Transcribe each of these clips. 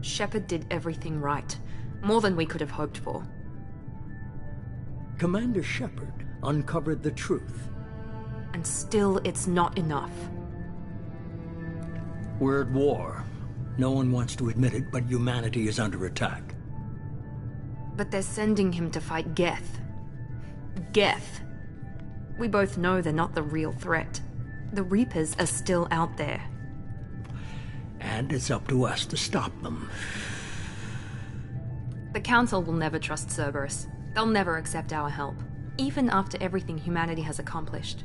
Shepard did everything right. More than we could have hoped for. Commander Shepard uncovered the truth. And still, it's not enough. We're at war. No one wants to admit it, but humanity is under attack. But they're sending him to fight Geth. Geth. We both know they're not the real threat. The Reapers are still out there. And it's up to us to stop them. The Council will never trust Cerberus. They'll never accept our help, even after everything humanity has accomplished.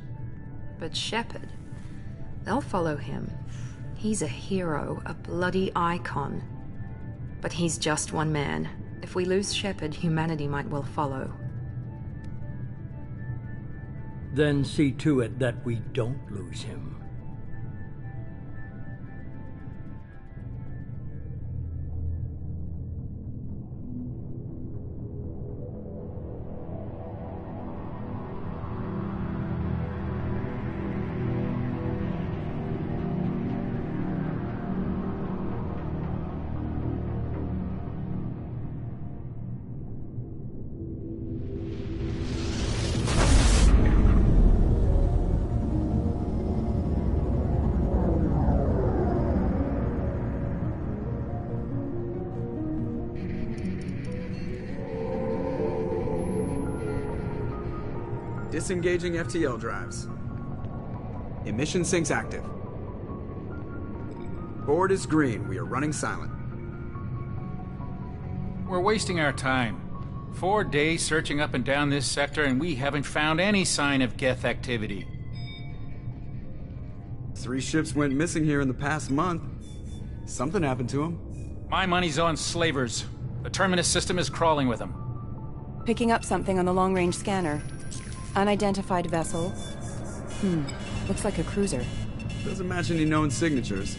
But Shepard, they'll follow him. He's a hero, a bloody icon. But he's just one man. If we lose Shepard, humanity might well follow. Then see to it that we don't lose him. Disengaging FTL drives. Emission sinks active. Board is green. We are running silent. We're wasting our time. 4 days searching up and down this sector, and we haven't found any sign of Geth activity. 3 ships went missing here in the past month. Something happened to them. My money's on slavers. The Terminus system is crawling with them. Picking up something on the long-range scanner. Unidentified vessel. Looks like a cruiser. Doesn't match any known signatures.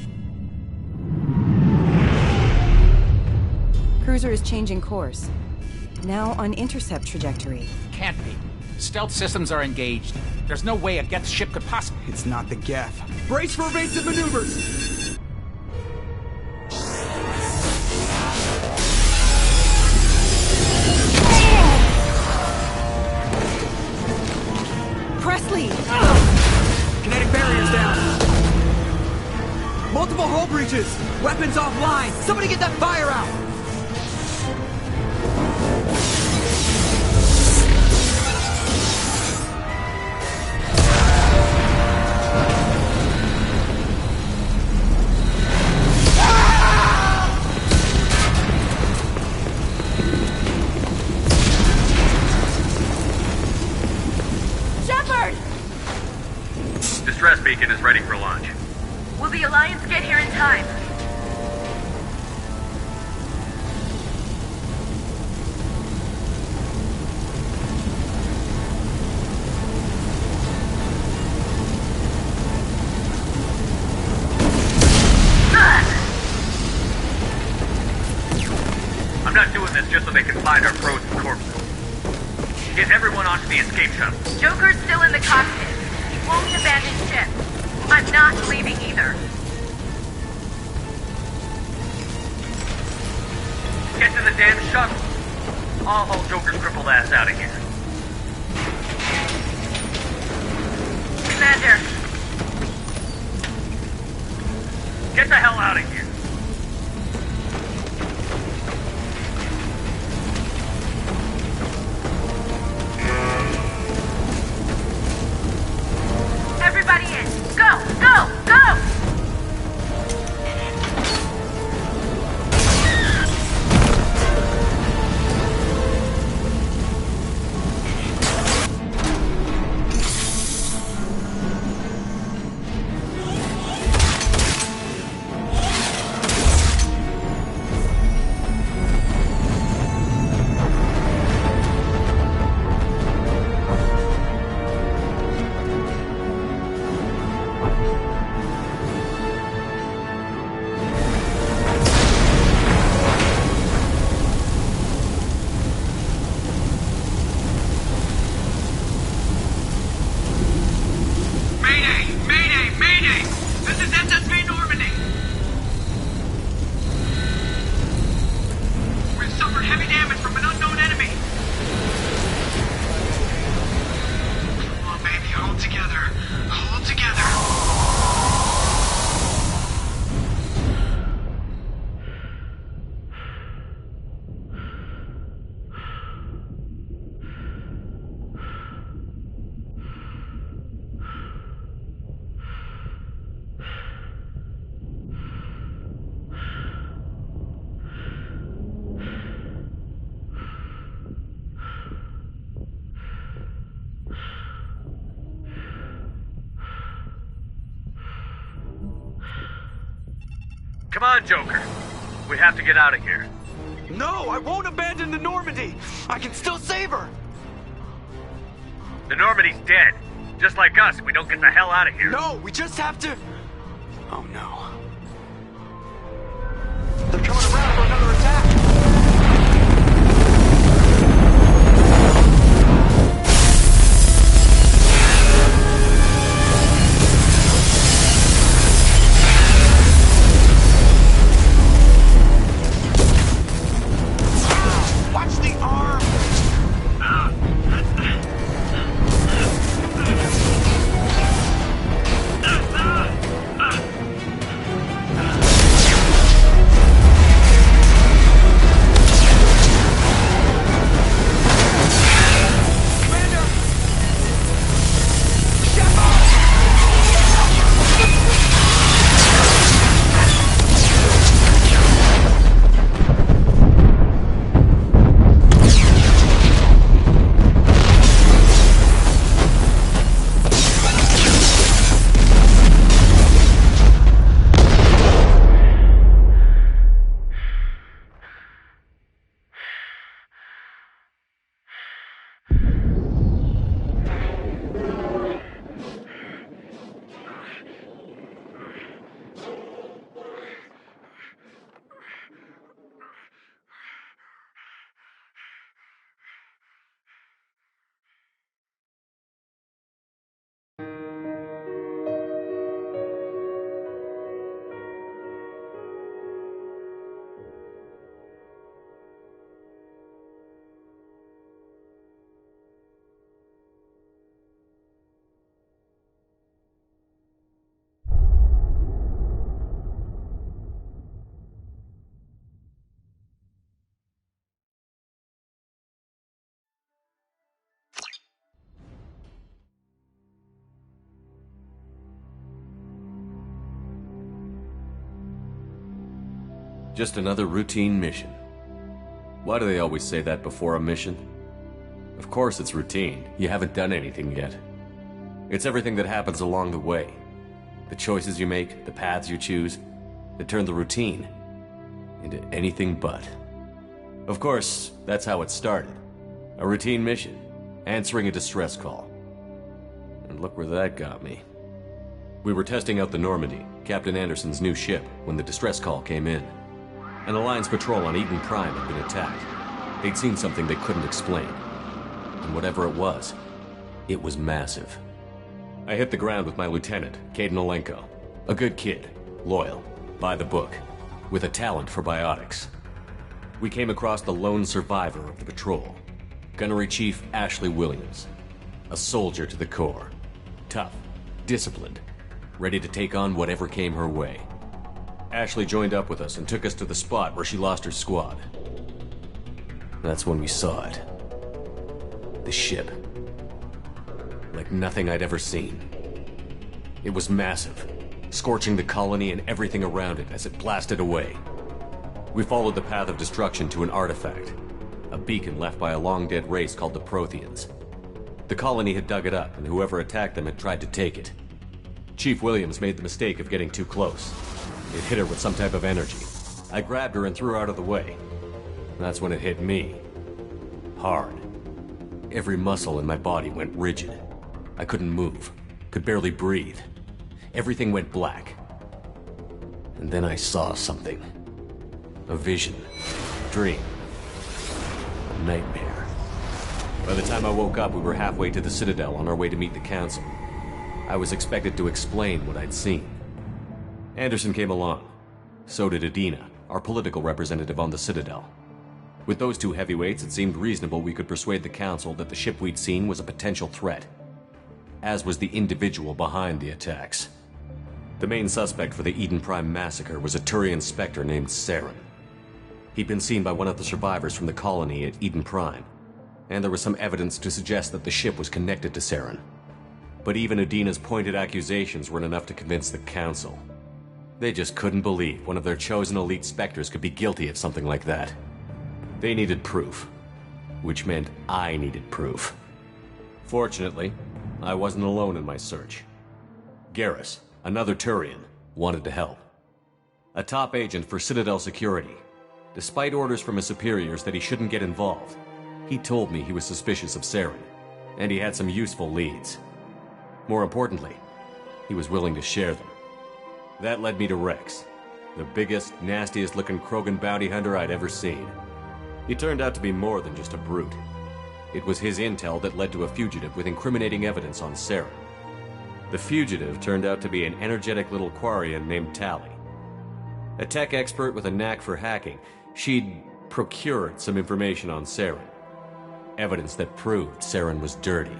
Cruiser is changing course. Now on intercept trajectory. Can't be. Stealth systems are engaged. There's no way a Geth ship could possibly... It's not the Geth. Brace for evasive maneuvers! Presley! Kinetic barriers down! Multiple hull breaches! Weapons offline! Somebody get that fire out! Distress beacon is ready for launch. Will the Alliance get here in time? I'm not doing this just so they can find our frozen corpses. Get everyone onto the escape shuttle. Joker's still in the cockpit. He won't abandon ship. I'm not leaving either. Get to the damn shuttle. I'll haul Joker's crippled ass out of here. Commander. Get the hell out of here. Everybody in. Go! Go! Go! Come on, Joker. We have to get out of here. No, I won't abandon the Normandy. I can still save her. The Normandy's dead. Just like us, we don't get the hell out of here. No, we just have to... Oh no. They're coming around for another attack. Watch the arm! Just another routine mission. Why do they always say that before a mission? Of course it's routine. You haven't done anything yet. It's everything that happens along the way. The choices you make, the paths you choose, that turn the routine into anything but. Of course, that's how it started. A routine mission, answering a distress call. And look where that got me. We were testing out the Normandy, Captain Anderson's new ship, when the distress call came in. An Alliance patrol on Eden Prime had been attacked. They'd seen something they couldn't explain. And whatever it was massive. I hit the ground with my lieutenant, Caden Olenko. A good kid, loyal, by the book, with a talent for biotics. We came across the lone survivor of the patrol, Gunnery Chief Ashley Williams. A soldier to the core. Tough, disciplined, ready to take on whatever came her way. Ashley joined up with us and took us to the spot where she lost her squad. That's when we saw it. The ship. Like nothing I'd ever seen. It was massive, scorching the colony and everything around it as it blasted away. We followed the path of destruction to an artifact, a beacon left by a long-dead race called the Protheans. The colony had dug it up, and whoever attacked them had tried to take it. Chief Williams made the mistake of getting too close. It hit her with some type of energy. I grabbed her and threw her out of the way. That's when it hit me. Hard. Every muscle in my body went rigid. I couldn't move, could barely breathe. Everything went black. And then I saw something. A vision. A dream. A nightmare. By the time I woke up, we were halfway to the Citadel on our way to meet the Council. I was expected to explain what I'd seen. Anderson came along. So did Adina, our political representative on the Citadel. With those two heavyweights, it seemed reasonable we could persuade the Council that the ship we'd seen was a potential threat, as was the individual behind the attacks. The main suspect for the Eden Prime massacre was a Turian Spectre named Saren. He'd been seen by one of the survivors from the colony at Eden Prime, and there was some evidence to suggest that the ship was connected to Saren. But even Adina's pointed accusations weren't enough to convince the Council. They just couldn't believe one of their chosen elite Spectres could be guilty of something like that. They needed proof, which meant I needed proof. Fortunately, I wasn't alone in my search. Garrus, another Turian, wanted to help. a top agent for Citadel Security. Despite orders from his superiors that he shouldn't get involved, he told me he was suspicious of Saren, and he had some useful leads. More importantly, he was willing to share them. That led me to Rex, the biggest, nastiest-looking Krogan bounty hunter I'd ever seen. He turned out to be more than just a brute. It was his intel that led to a fugitive with incriminating evidence on Saren. The fugitive turned out to be an energetic little Quarian named Tali. A tech expert with a knack for hacking, she'd procured some information on Saren. Evidence that proved Saren was dirty.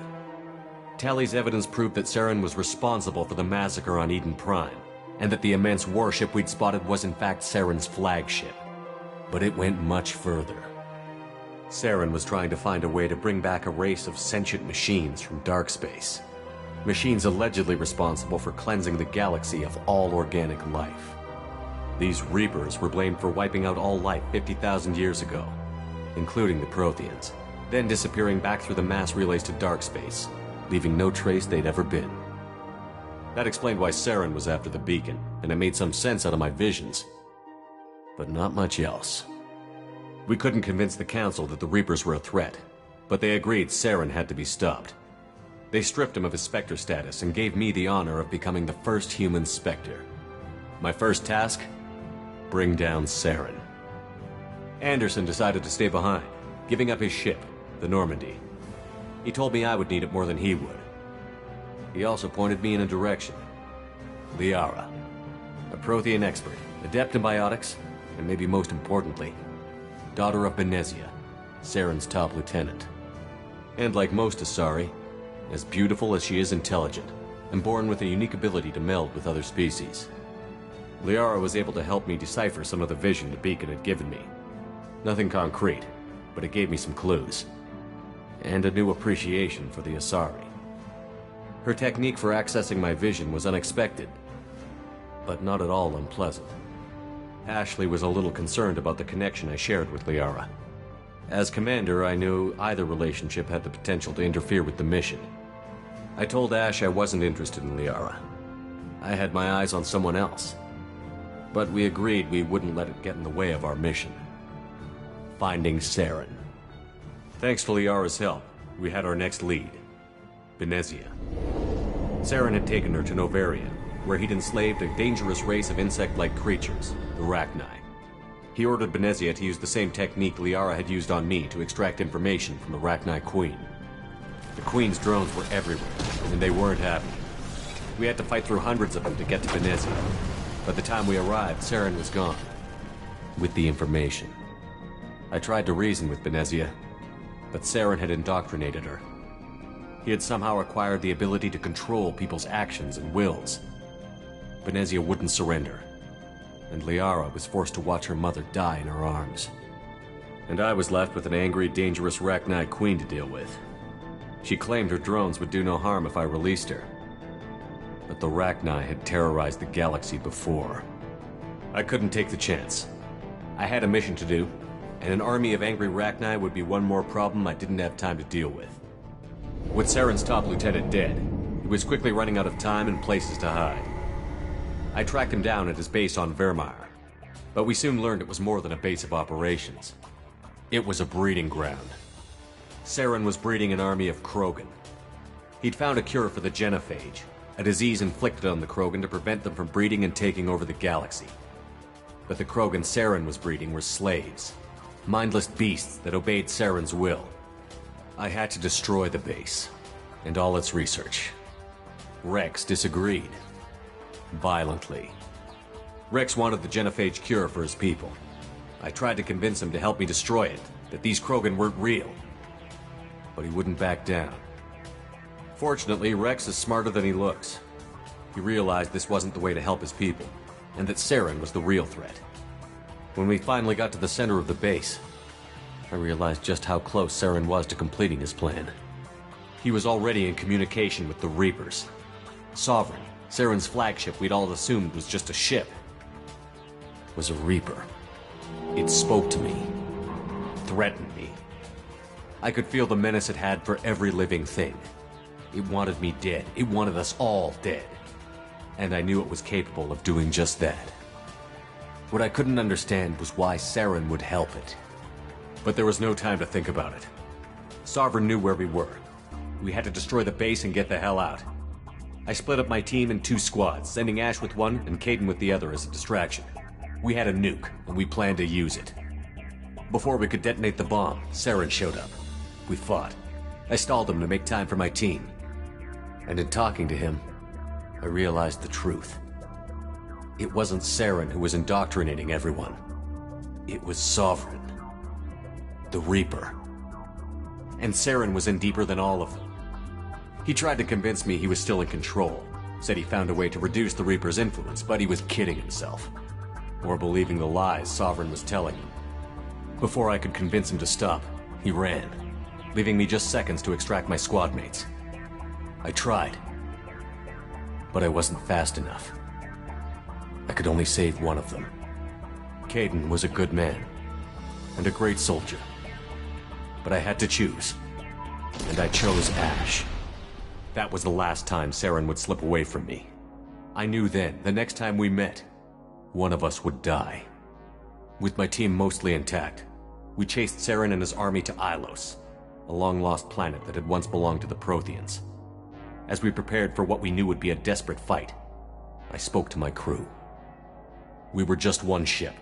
Tali's evidence proved that Saren was responsible for the massacre on Eden Prime, and that the immense warship we'd spotted was in fact Saren's flagship. But it went much further. Saren was trying to find a way to bring back a race of sentient machines from dark space. Machines allegedly responsible for cleansing the galaxy of all organic life. These Reapers were blamed for wiping out all life 50,000 years ago, including the Protheans, then disappearing back through the mass relays to dark space, leaving no trace they'd ever been. That explained why Saren was after the beacon, and it made some sense out of my visions. But not much else. We couldn't convince the Council that the Reapers were a threat, but they agreed Saren had to be stopped. They stripped him of his Spectre status and gave me the honor of becoming the first human Spectre. My first task? Bring down Saren. Anderson decided to stay behind, giving up his ship, the Normandy. He told me I would need it more than he would. He also pointed me in a direction. Liara, a Prothean expert, adept in biotics, and maybe most importantly, daughter of Benezia, Saren's top lieutenant. And like most Asari, as beautiful as she is intelligent, and born with a unique ability to meld with other species. Liara was able to help me decipher some of the vision the beacon had given me. Nothing concrete, but it gave me some clues. And a new appreciation for the Asari. Her technique for accessing my vision was unexpected, but not at all unpleasant. Ashley was a little concerned about the connection I shared with Liara. As commander, I knew either relationship had the potential to interfere with the mission. I told Ash I wasn't interested in Liara. I had my eyes on someone else. But we agreed we wouldn't let it get in the way of our mission. Finding Saren. Thanks to Liara's help, we had our next lead. Benezia. Saren had taken her to Novaria, where he'd enslaved a dangerous race of insect-like creatures, the Rachni. He ordered Benezia to use the same technique Liara had used on me to extract information from the Rachni Queen. The Queen's drones were everywhere, and they weren't happy. We had to fight through hundreds of them to get to Benezia. By the time we arrived, Saren was gone. With the information. I tried to reason with Benezia, but Saren had indoctrinated her. He had somehow acquired the ability to control people's actions and wills. Benezia wouldn't surrender, and Liara was forced to watch her mother die in her arms. And I was left with an angry, dangerous Rachni Queen to deal with. She claimed her drones would do no harm if I released her. But the Rachni had terrorized the galaxy before. I couldn't take the chance. I had a mission to do, and an army of angry Rachni would be one more problem I didn't have time to deal with. With Saren's top lieutenant dead, he was quickly running out of time and places to hide. I tracked him down at his base on Vermeer, but we soon learned it was more than a base of operations. It was a breeding ground. Saren was breeding an army of Krogan. He'd found a cure for the genophage, a disease inflicted on the Krogan to prevent them from breeding and taking over the galaxy. But the Krogan Saren was breeding were slaves, mindless beasts that obeyed Saren's will. I had to destroy the base, and all its research. Rex disagreed. Violently. Rex wanted the genophage cure for his people. I tried to convince him to help me destroy it, that these Krogan weren't real. But he wouldn't back down. Fortunately, Rex is smarter than he looks. He realized this wasn't the way to help his people, and that Saren was the real threat. When we finally got to the center of the base, I realized just how close Saren was to completing his plan. He was already in communication with the Reapers. Sovereign, Saren's flagship we'd all assumed was just a ship, was a Reaper. It spoke to me, threatened me. I could feel the menace it had for every living thing. It wanted me dead. It wanted us all dead. And I knew it was capable of doing just that. What I couldn't understand was why Saren would help it. But there was no time to think about it. Sovereign knew where we were. We had to destroy the base and get the hell out. I split up my team in 2 squads, sending Ash with one and Caden with the other as a distraction. We had a nuke, and we planned to use it. Before we could detonate the bomb, Saren showed up. We fought. I stalled him to make time for my team. And in talking to him, I realized the truth. It wasn't Saren who was indoctrinating everyone. It was Sovereign. The Reaper. And Saren was in deeper than all of them. He tried to convince me he was still in control. Said he found a way to reduce the Reaper's influence, but he was kidding himself. Or believing the lies Sovereign was telling him. Before I could convince him to stop, he ran, leaving me just seconds to extract my squad mates. I tried, but I wasn't fast enough. I could only save one of them. Caden was a good man, and a great soldier. But I had to choose, and I chose Ash. That was the last time Saren would slip away from me. I knew then, the next time we met, one of us would die. With my team mostly intact, we chased Saren and his army to Ilos, a long-lost planet that had once belonged to the Protheans. As we prepared for what we knew would be a desperate fight, I spoke to my crew. We were just one ship,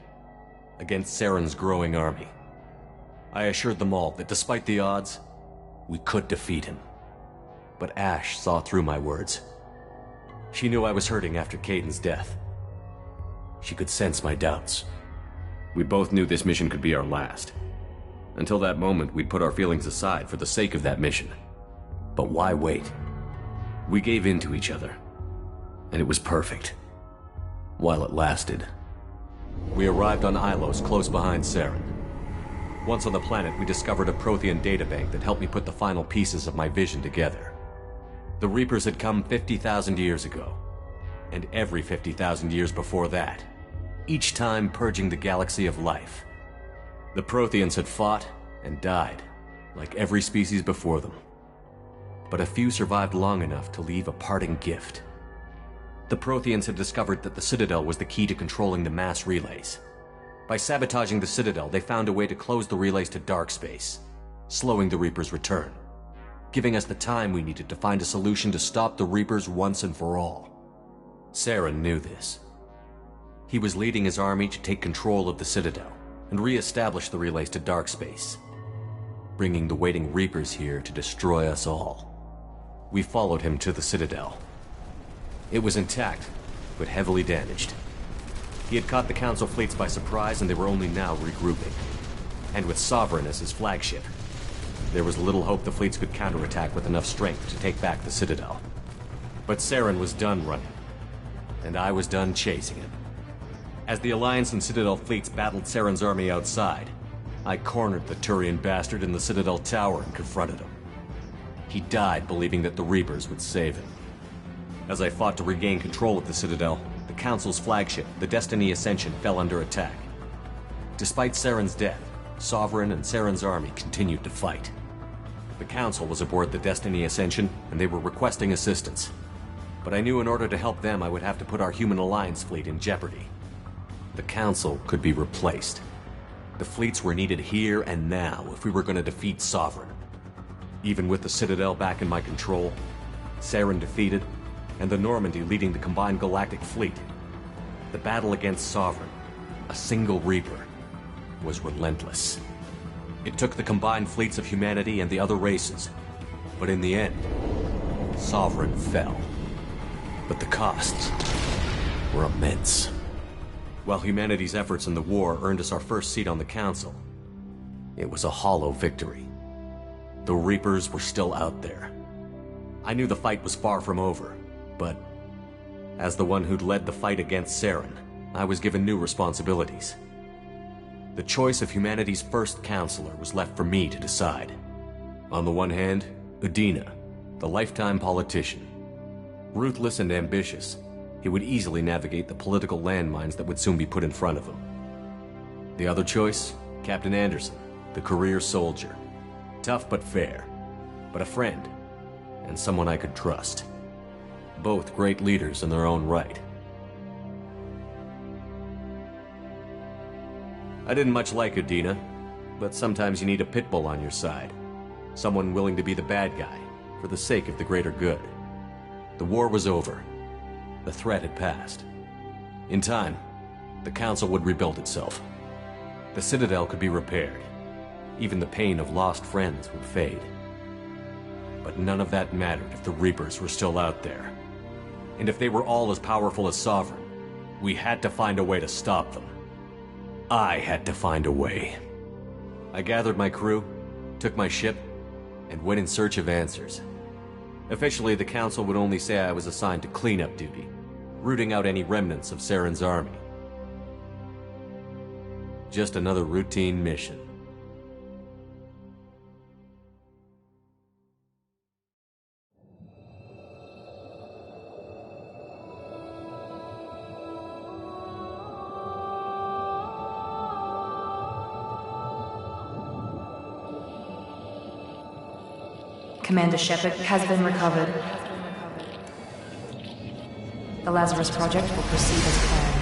against Saren's growing army. I assured them all that despite the odds, we could defeat him. But Ash saw through my words. She knew I was hurting after Caden's death. She could sense my doubts. We both knew this mission could be our last. Until that moment, we'd put our feelings aside for the sake of that mission. But why wait? We gave in to each other, and it was perfect. While it lasted. We arrived on Ilos, close behind Saren. Once on the planet, we discovered a Prothean databank that helped me put the final pieces of my vision together. The Reapers had come 50,000 years ago, and every 50,000 years before that, each time purging the galaxy of life. The Protheans had fought and died, like every species before them. But a few survived long enough to leave a parting gift. The Protheans had discovered that the Citadel was the key to controlling the mass relays. By sabotaging the Citadel, they found a way to close the relays to dark space, slowing the Reapers' return, giving us the time we needed to find a solution to stop the Reapers once and for all. Saren knew this. He was leading his army to take control of the Citadel and re-establish the relays to dark space, bringing the waiting Reapers here to destroy us all. We followed him to the Citadel. It was intact, but heavily damaged. He had caught the Council fleets by surprise, and they were only now regrouping. And with Sovereign as his flagship, there was little hope the fleets could counterattack with enough strength to take back the Citadel. But Saren was done running, and I was done chasing him. As the Alliance and Citadel fleets battled Saren's army outside, I cornered the Turian bastard in the Citadel tower and confronted him. He died believing that the Reapers would save him. As I fought to regain control of the Citadel, the Council's flagship, the Destiny Ascension, fell under attack. Despite Saren's death, Sovereign and Saren's army continued to fight. The Council was aboard the Destiny Ascension, and they were requesting assistance. But I knew in order to help them, I would have to put our human alliance fleet in jeopardy. The Council could be replaced. The fleets were needed here and now if we were going to defeat Sovereign. Even with the Citadel back in my control, Saren defeated, and the Normandy leading the combined galactic fleet, the battle against Sovereign, a single Reaper, was relentless. It took the combined fleets of humanity and the other races, but in the end, Sovereign fell. But the costs were immense. While humanity's efforts in the war earned us our first seat on the Council, it was a hollow victory. The Reapers were still out there. I knew the fight was far from over, but as the one who'd led the fight against Saren, I was given new responsibilities. The choice of humanity's first counselor was left for me to decide. On the one hand, Udina, the lifetime politician. Ruthless and ambitious, he would easily navigate the political landmines that would soon be put in front of him. The other choice, Captain Anderson, the career soldier. Tough but fair, but a friend, and someone I could trust. Both great leaders in their own right. I didn't much like Udina, but sometimes you need a pit bull on your side. Someone willing to be the bad guy, for the sake of the greater good. The war was over. The threat had passed. In time, the Council would rebuild itself. The Citadel could be repaired. Even the pain of lost friends would fade. But none of that mattered if the Reapers were still out there. And if they were all as powerful as Sovereign, we had to find a way to stop them. I had to find a way. I gathered my crew, took my ship, and went in search of answers. Officially, the Council would only say I was assigned to cleanup duty, rooting out any remnants of Saren's army. Just another routine mission. Commander Shepard has been recovered. The Lazarus Project will proceed as planned.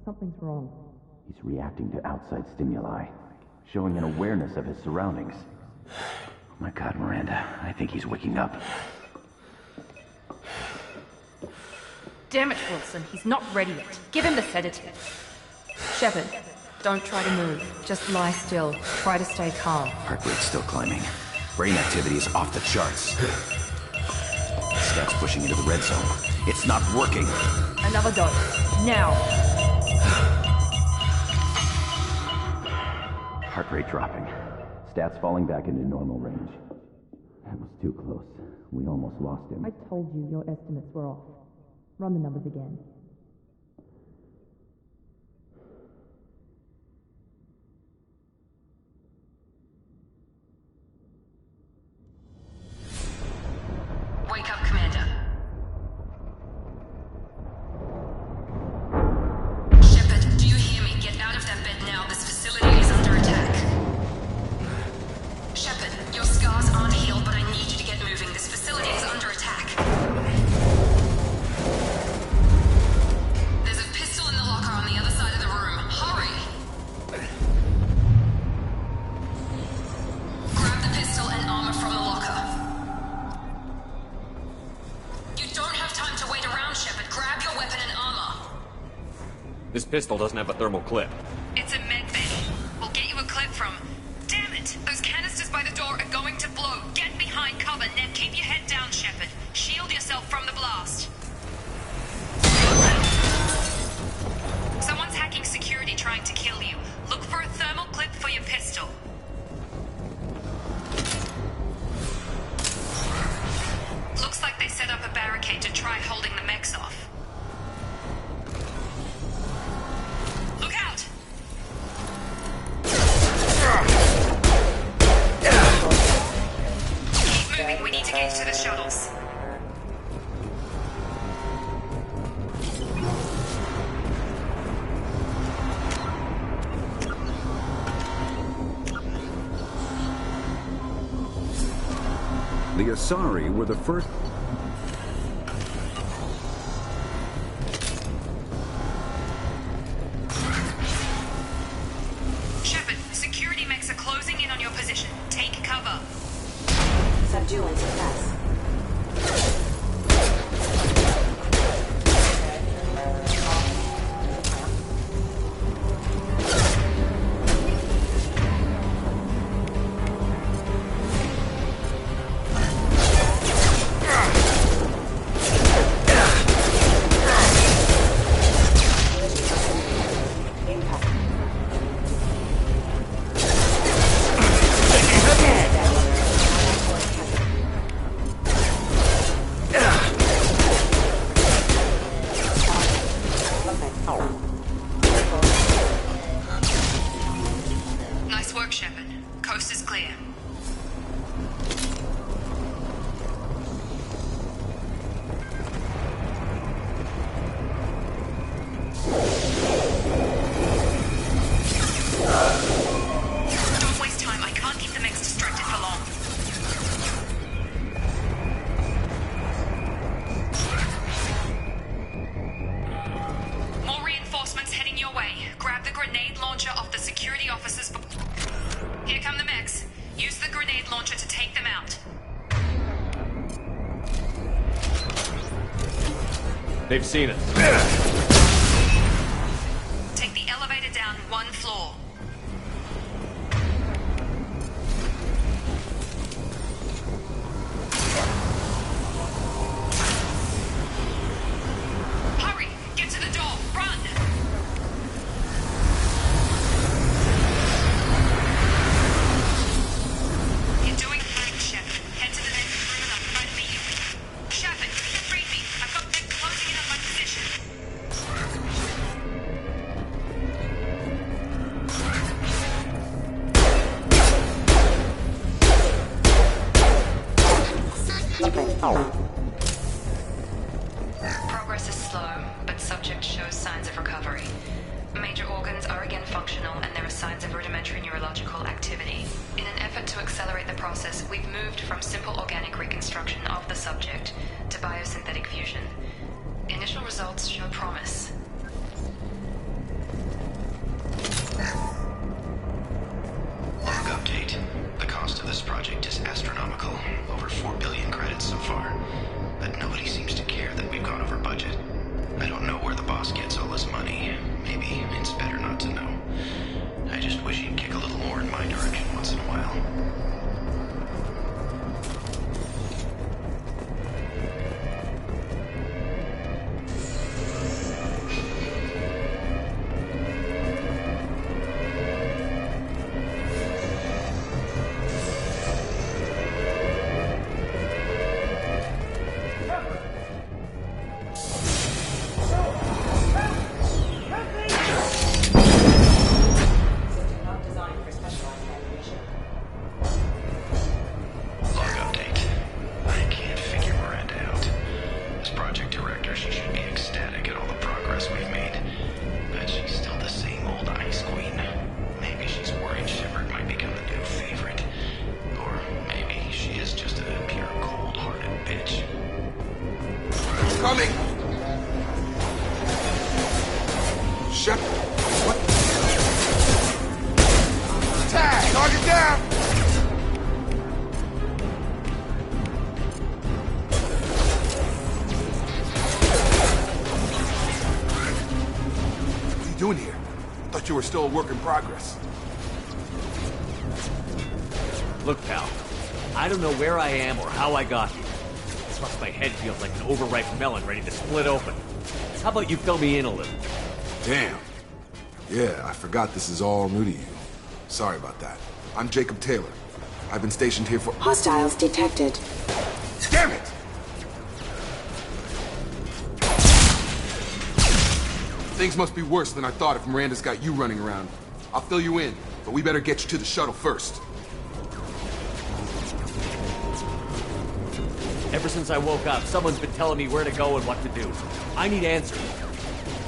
Something's wrong. He's reacting to outside stimuli, showing an awareness of his surroundings. Oh my God, Miranda, I think he's waking up. Damn it, Wilson, he's not ready yet. Give him the sedative. Shepard, don't try to move. Just lie still. Try to stay calm. Heart rate's still climbing. Brain activity is off the charts. Stats pushing into the red zone. It's not working. Another dose. Now. Heart rate dropping. Stats falling back into normal range. That was too close. We almost lost him. I told you your estimates were off. Run the numbers again. Wake up, Commander. Shepard, do you hear me? Get out of that bed now. This facility is under attack. Shepard, your scars aren't healed, but I need you to get moving. This facility is under attack. There's a pistol in the locker on the other side of the room. Hurry! Grab the pistol and armor from the locker. You don't have time to wait around, Shepard. Grab your weapon and armor. This pistol doesn't have a thermal clip. It's a med bay. We'll get you a clip from... Damn it! Those canisters by the door are going to blow. Get behind cover, then keep your head down, Shepard. Shield yourself from the blast. Someone's hacking security trying to kill you. Look for a thermal clip for your pistol. Looks like they set up a barricade to try holding the mechs off. Look out! the Asari were the first... Shepard, security mechs are closing in on your position. Take cover. Subdue and suppress. Nice work, Shepard. Coast is clear. Don't waste time. I can't keep the mechs distracted for long. More reinforcements heading your way. Grab the grenade launcher off the security officers. Here come the mechs. Use the grenade launcher to take them out. They've seen us. Take the elevator down one floor. Hurry! Get to the door! Run! You're doing fine, Shepard. Head to the next room and I'll try to meet you. Shepard, read me. I've got them closing in on my position. Progress is slow, but subject shows signs of recovery. Major organs are again functional, and there are signs of rudimentary neurological activity. In an effort to accelerate the process, we've moved from simple organic reconstruction of the subject to biosynthetic fusion. Initial results show promise. Log update. The cost of this project is astronomical. Over 4 billion credits so far. But nobody seems to care that we've gone over budget. I don't know where the boss gets all his money. Maybe it's better not to know. I just wish he'd kick a little more in my direction once in a while. Coming! Shepard, what? Tag! Target down! What are you doing here? I thought you were still a work in progress. Look, pal, I don't know where I am or how I got here. Plus, my head feels like an overripe melon ready to split open. How about you fill me in a little? Damn. Yeah, I forgot this is all new to you. Sorry about that. I'm Jacob Taylor. I've been stationed here for— Hostiles detected. Damn it! Things must be worse than I thought if Miranda's got you running around. I'll fill you in, but we better get you to the shuttle first. Ever since I woke up, someone's been telling me where to go and what to do. I need answers.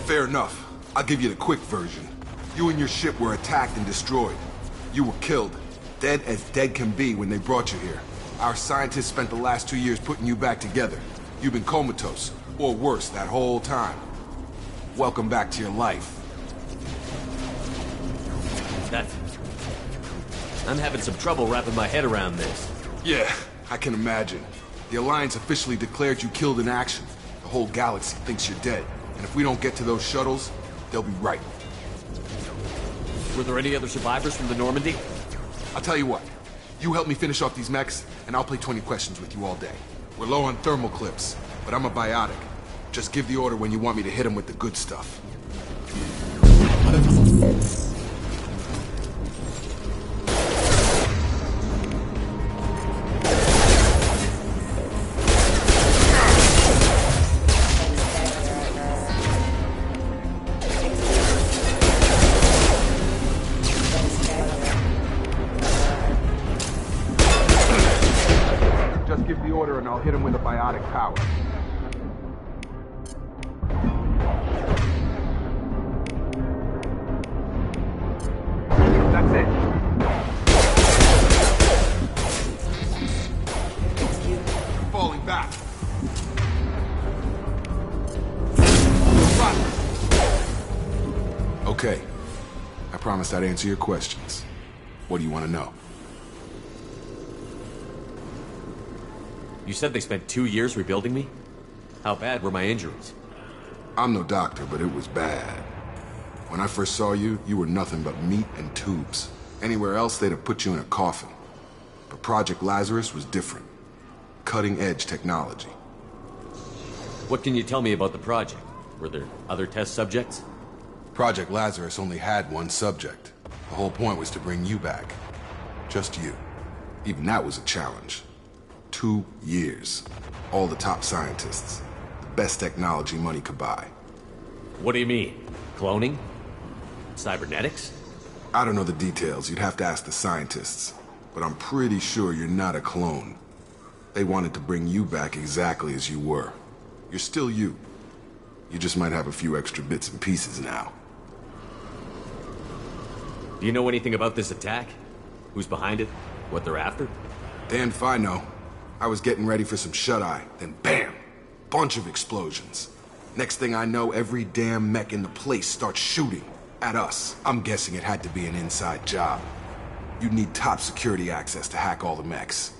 Fair enough. I'll give you the quick version. You and your ship were attacked and destroyed. You were killed. Dead as dead can be when they brought you here. Our scientists spent the last 2 years putting you back together. You've been comatose, or worse, that whole time. Welcome back to your life. I'm having some trouble wrapping my head around this. Yeah, I can imagine. The Alliance officially declared you killed in action. The whole galaxy thinks you're dead. And if we don't get to those shuttles, they'll be right. Were there any other survivors from the Normandy? I'll tell you what. You help me finish off these mechs, and I'll play 20 questions with you all day. We're low on thermal clips, but I'm a biotic. Just give the order when you want me to hit them with the good stuff. Just give the order and I'll hit him with a biotic power. That's it. Falling back. Run. Okay. I promised I'd answer your questions. What do you want to know? You said they spent 2 years rebuilding me? How bad were my injuries? I'm no doctor, but it was bad. When I first saw you, you were nothing but meat and tubes. Anywhere else, they'd have put you in a coffin. But Project Lazarus was different. Cutting-edge technology. What can you tell me about the project? Were there other test subjects? Project Lazarus only had one subject. The whole point was to bring you back. Just you. Even that was a challenge. 2 years. All the top scientists. The best technology money could buy. What do you mean? Cloning? Cybernetics? I don't know the details. You'd have to ask the scientists. But I'm pretty sure you're not a clone. They wanted to bring you back exactly as you were. You're still you. You just might have a few extra bits and pieces now. Do you know anything about this attack? Who's behind it? What they're after? Damned if I know. I was getting ready for some shut-eye, then bam! Bunch of explosions. Next thing I know, every damn mech in the place starts shooting at us. I'm guessing it had to be an inside job. You'd need top security access to hack all the mechs.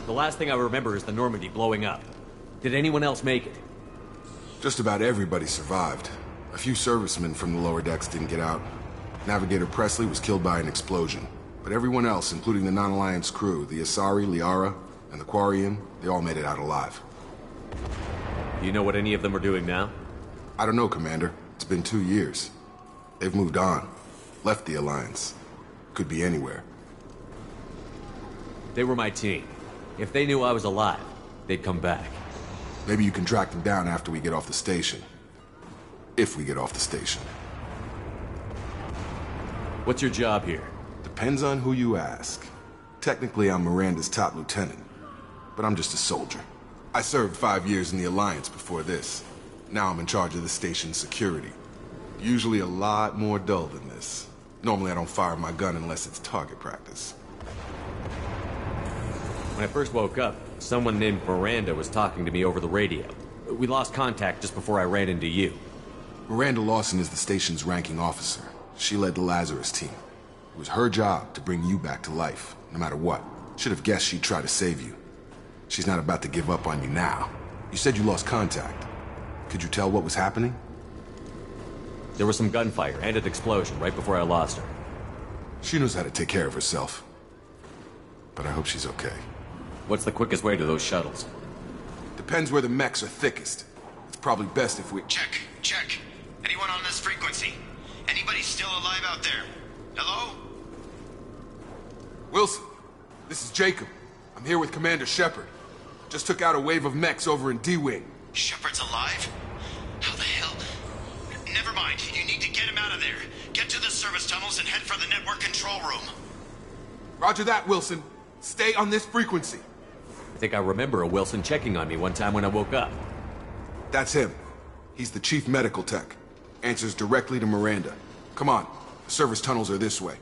The last thing I remember is the Normandy blowing up. Did anyone else make it? Just about everybody survived. A few servicemen from the lower decks didn't get out. Navigator Presley was killed by an explosion. But everyone else, including the non-Alliance crew, the Asari, Liara, and the Quarian, they all made it out alive. Do you know what any of them are doing now? I don't know, Commander. It's been 2 years. They've moved on. Left the Alliance. Could be anywhere. They were my team. If they knew I was alive, they'd come back. Maybe you can track them down after we get off the station. If we get off the station. What's your job here? Depends on who you ask. Technically, I'm Miranda's top lieutenant. But I'm just a soldier. I served 5 years in the Alliance before this. Now I'm in charge of the station's security. Usually a lot more dull than this. Normally I don't fire my gun unless it's target practice. When I first woke up, someone named Miranda was talking to me over the radio. We lost contact just before I ran into you. Miranda Lawson is the station's ranking officer. She led the Lazarus team. It was her job to bring you back to life, no matter what. Should have guessed she'd try to save you. She's not about to give up on you now. You said you lost contact. Could you tell what was happening? There was some gunfire and an explosion right before I lost her. She knows how to take care of herself. But I hope she's okay. What's the quickest way to those shuttles? Depends where the mechs are thickest. It's probably best if we... Check. Anyone on this frequency? Anybody still alive out there? Hello? Wilson, this is Jacob. I'm here with Commander Shepard. Just took out a wave of mechs over in D-Wing. Shepard's alive? How the hell? Never mind. You need to get him out of there. Get to the service tunnels and head for the network control room. Roger that, Wilson. Stay on this frequency. I think I remember a Wilson checking on me one time when I woke up. That's him. He's the chief medical tech. Answers directly to Miranda. Come on. The service tunnels are this way.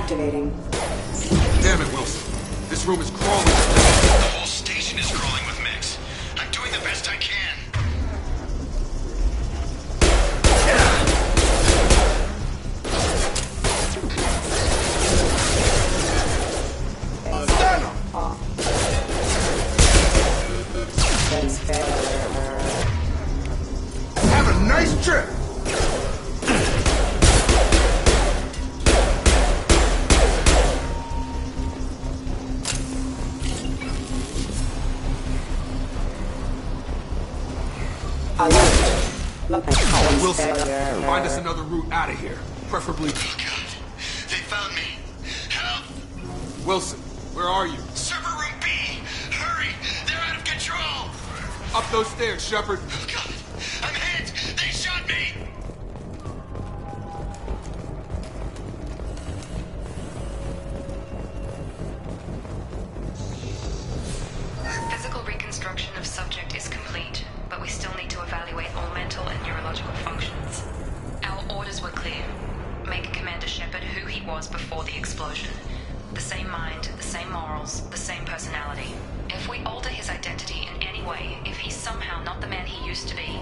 activating. Damn it, Wilson. This room is crawling. The whole station is crawling with mechs. I'm doing the best I can. Have a nice trip. Wilson, find us another route out of here. Preferably... Oh, God. They found me. Help! Wilson, where are you? Server room B! Hurry! They're out of control! Up those stairs, Shepard. Oh, God! I'm hit! They shot me! Physical reconstruction of subject is complete, but we still need to evaluate all mental and neurological functions. Our orders were clear. Make Commander Shepard who he was before the explosion. The same mind, the same morals, the same personality. If we alter his identity in any way, if he's somehow not the man he used to be,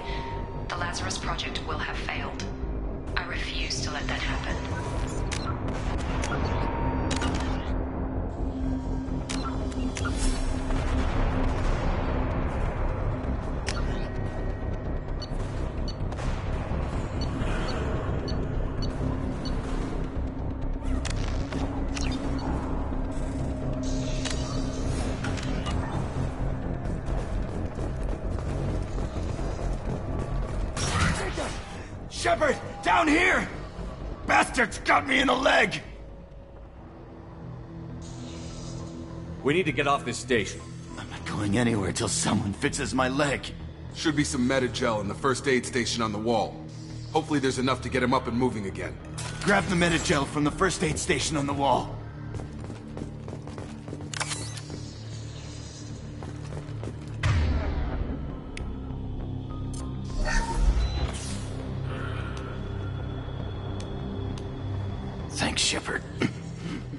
the Lazarus Project will have failed. I refuse to let that happen. Shepard! Down here! Bastards got me in the leg! We need to get off this station. I'm not going anywhere till someone fixes my leg. Should be some Metagel in the first aid station on the wall. Hopefully there's enough to get him up and moving again. Grab the Metagel from the first aid station on the wall. Thanks, Shepard.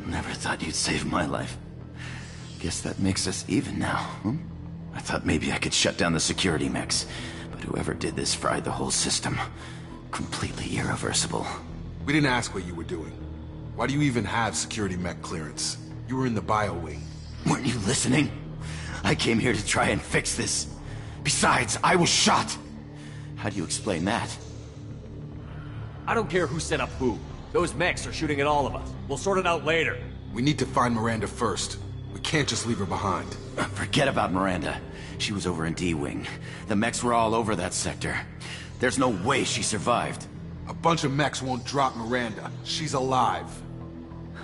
Never thought you'd save my life. Guess that makes us even now, huh? I thought maybe I could shut down the security mechs, but whoever did this fried the whole system. Completely irreversible. We didn't ask what you were doing. Why do you even have security mech clearance? You were in the bio wing. Weren't you listening? I came here to try and fix this. Besides, I was shot. How do you explain that? I don't care who set up who. Those mechs are shooting at all of us. We'll sort it out later. We need to find Miranda first. We can't just leave her behind. Forget about Miranda. She was over in D-Wing. The mechs were all over that sector. There's no way she survived. A bunch of mechs won't drop Miranda. She's alive.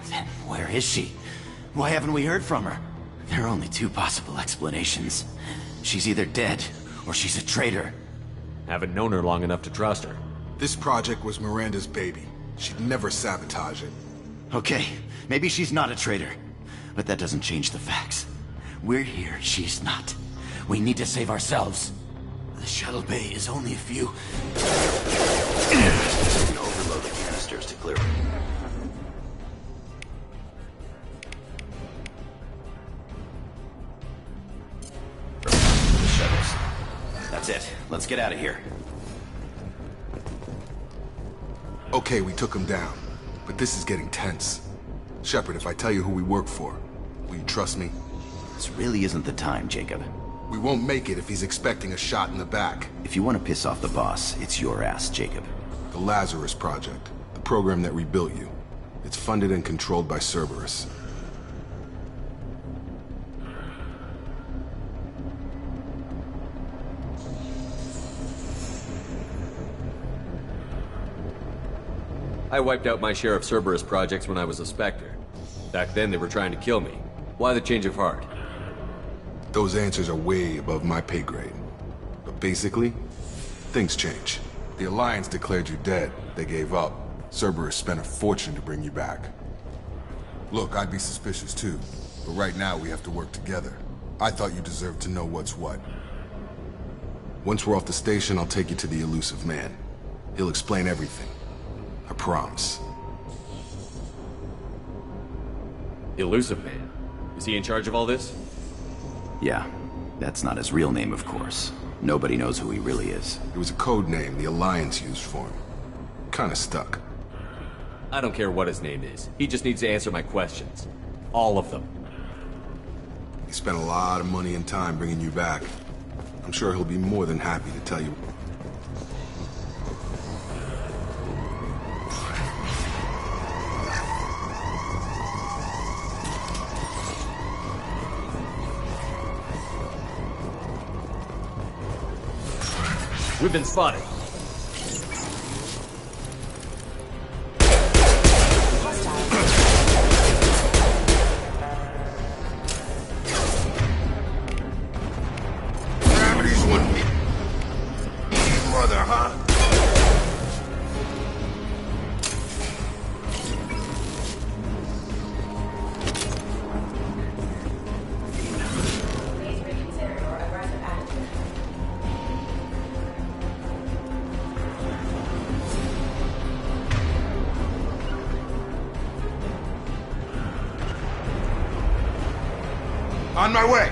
Then where is she? Why haven't we heard from her? There are only two possible explanations. She's either dead, or she's a traitor. Haven't known her long enough to trust her. This project was Miranda's baby. She'd never sabotage it. Okay, maybe she's not a traitor. But that doesn't change the facts. We're here, she's not. We need to save ourselves. The shuttle bay is only a few... Overload the canisters to clear it. The shuttles. That's it. Let's get out of here. Okay, we took him down. But this is getting tense. Shepard, if I tell you who we work for, will you trust me? This really isn't the time, Jacob. We won't make it if he's expecting a shot in the back. If you want to piss off the boss, it's your ass, Jacob. The Lazarus Project. The program that rebuilt you. It's funded and controlled by Cerberus. I wiped out my share of Cerberus projects when I was a Spectre. Back then they were trying to kill me. Why the change of heart? Those answers are way above my pay grade. But basically, things change. The Alliance declared you dead. They gave up. Cerberus spent a fortune to bring you back. Look, I'd be suspicious too. But right now we have to work together. I thought you deserved to know what's what. Once we're off the station, I'll take you to the elusive man. He'll explain everything. I promise. Elusive Man. Is he in charge of all this? Yeah. That's not his real name, of course. Nobody knows who he really is. It was a code name the Alliance used for him. Kinda stuck. I don't care what his name is. He just needs to answer my questions. All of them. He spent a lot of money and time bringing you back. I'm sure he'll be more than happy to tell you. We've been spotted. Gravity's one mother, huh? On my way.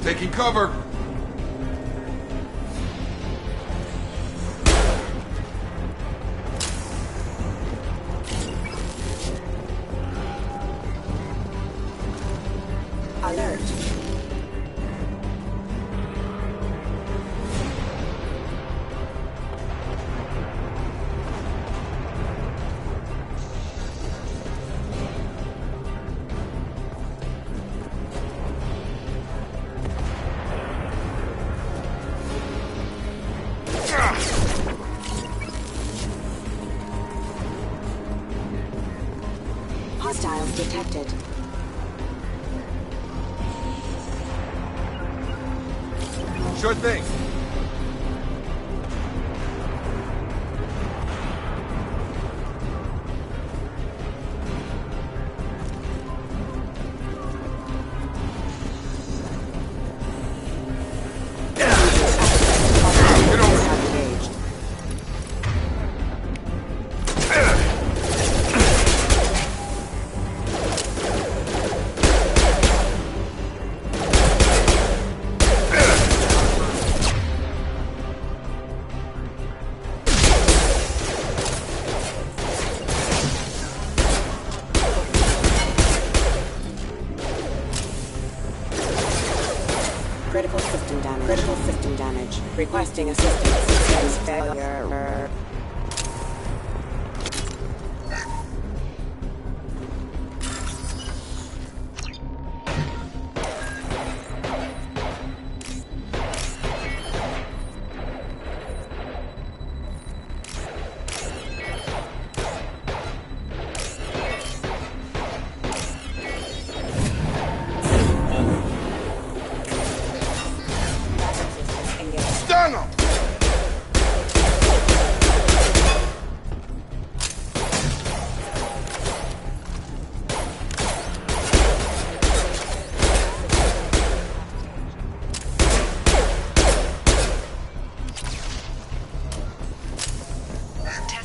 Taking cover. Alert. Hostiles detected. Sure thing. Critical system damage. Critical system damage. Requesting assistance. Systems failure.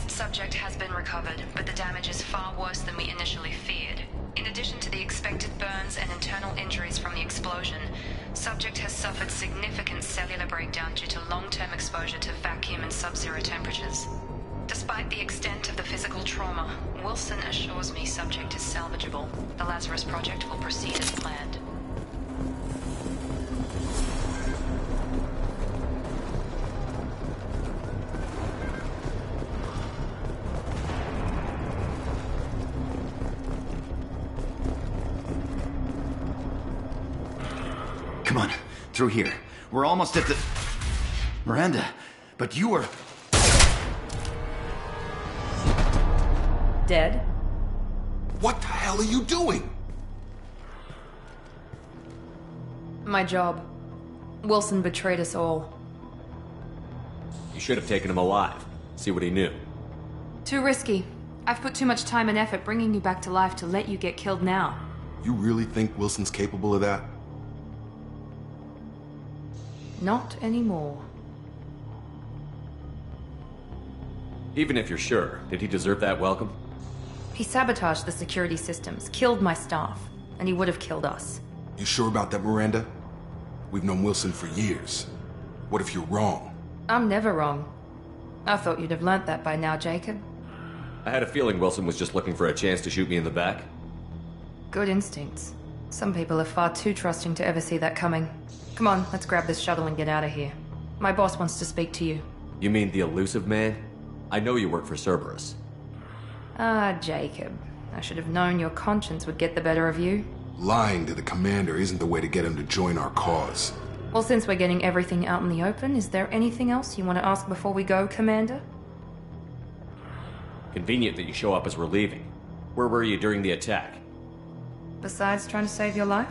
Subject has been recovered, but the damage is far worse than we initially feared. In addition to the expected burns and internal injuries from the explosion, subject has suffered significant cellular breakdown due to long-term exposure to vacuum and sub-zero temperatures. Despite the extent of the physical trauma, Wilson assures me subject is salvageable. The Lazarus Project will proceed as planned. Come on, through here. We're almost at the... Miranda, but you were... Dead? What the hell are you doing? My job. Wilson betrayed us all. You should have taken him alive. See what he knew. Too risky. I've put too much time and effort bringing you back to life to let you get killed now. You really think Wilson's capable of that? Not anymore. Even if you're sure, did he deserve that welcome? He sabotaged the security systems, killed my staff, and he would have killed us. You sure about that, Miranda? We've known Wilson for years. What if you're wrong? I'm never wrong. I thought you'd have learnt that by now, Jacob. I had a feeling Wilson was just looking for a chance to shoot me in the back. Good instincts. Some people are far too trusting to ever see that coming. Come on, let's grab this shuttle and get out of here. My boss wants to speak to you. You mean the elusive man? I know you work for Cerberus. Ah, Jacob. I should have known your conscience would get the better of you. Lying to the commander isn't the way to get him to join our cause. Well, since we're getting everything out in the open, is there anything else you want to ask before we go, Commander? Convenient that you show up as we're leaving. Where were you during the attack? Besides trying to save your life?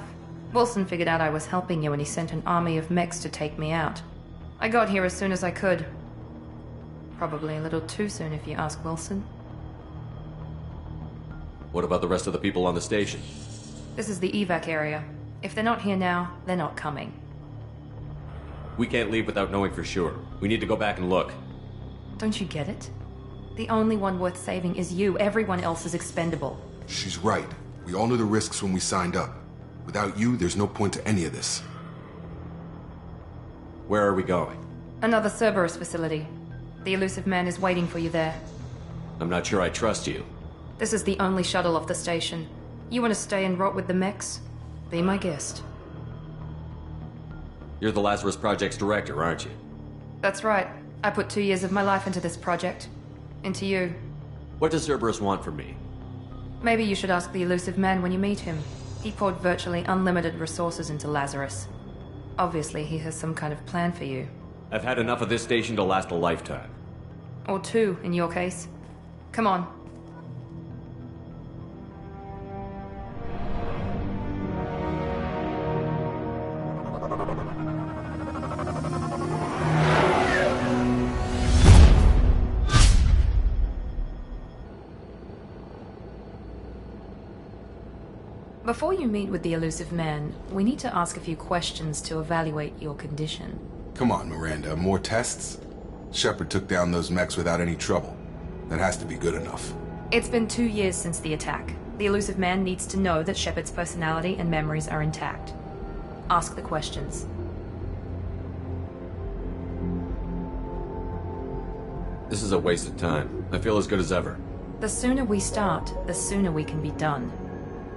Wilson figured out I was helping you and he sent an army of mechs to take me out. I got here as soon as I could. Probably a little too soon if you ask Wilson. What about the rest of the people on the station? This is the evac area. If they're not here now, they're not coming. We can't leave without knowing for sure. We need to go back and look. Don't you get it? The only one worth saving is you. Everyone else is expendable. She's right. We all knew the risks when we signed up. Without you, there's no point to any of this. Where are we going? Another Cerberus facility. The elusive man is waiting for you there. I'm not sure I trust you. This is the only shuttle off the station. You want to stay and rot with the mechs? Be my guest. You're the Lazarus Project's director, aren't you? That's right. I put 2 years of my life into this project. Into you. What does Cerberus want from me? Maybe you should ask the elusive man when you meet him. He poured virtually unlimited resources into Lazarus. Obviously, he has some kind of plan for you. I've had enough of this station to last a lifetime. Or 2, in your case. Come on. Before you meet with the elusive man, we need to ask a few questions to evaluate your condition. Come on, Miranda. More tests? Shepard took down those mechs without any trouble. That has to be good enough. It's been 2 years since the attack. The elusive man needs to know that Shepard's personality and memories are intact. Ask the questions. This is a waste of time. I feel as good as ever. The sooner we start, the sooner we can be done.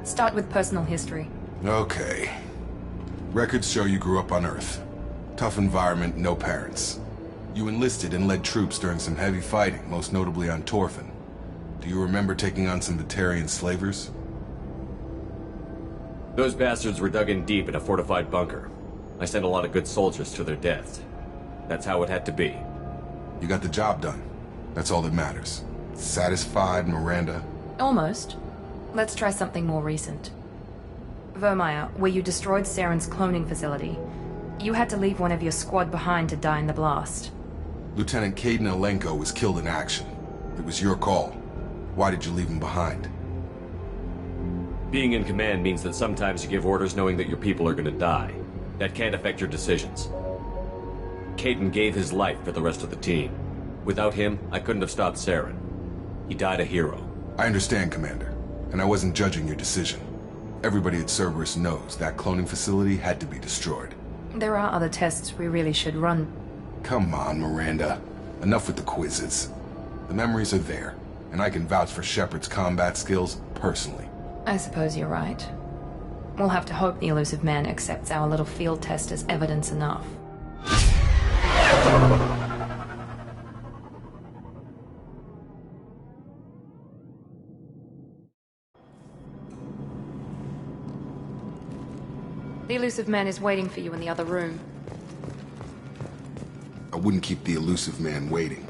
Start with personal history. Okay. Records show you grew up on Earth. Tough environment, no parents. You enlisted and led troops during some heavy fighting, most notably on Torfin. Do you remember taking on some Batarian slavers? Those bastards were dug in deep in a fortified bunker. I sent a lot of good soldiers to their deaths. That's how it had to be. You got the job done. That's all that matters. Satisfied, Miranda? Almost. Let's try something more recent. Vermeer, where you destroyed Saren's cloning facility. You had to leave one of your squad behind to die in the blast. Lieutenant Caden Alenko was killed in action. It was your call. Why did you leave him behind? Being in command means that sometimes you give orders knowing that your people are gonna die. That can't affect your decisions. Caden gave his life for the rest of the team. Without him, I couldn't have stopped Saren. He died a hero. I understand, Commander. And I wasn't judging your decision. Everybody at Cerberus knows that cloning facility had to be destroyed. There are other tests we really should run. Come on, Miranda. Enough with the quizzes. The memories are there, and I can vouch for Shepard's combat skills personally. I suppose you're right. We'll have to hope the elusive man accepts our little field test as evidence enough. The elusive man is waiting for you in the other room. I wouldn't keep the elusive man waiting.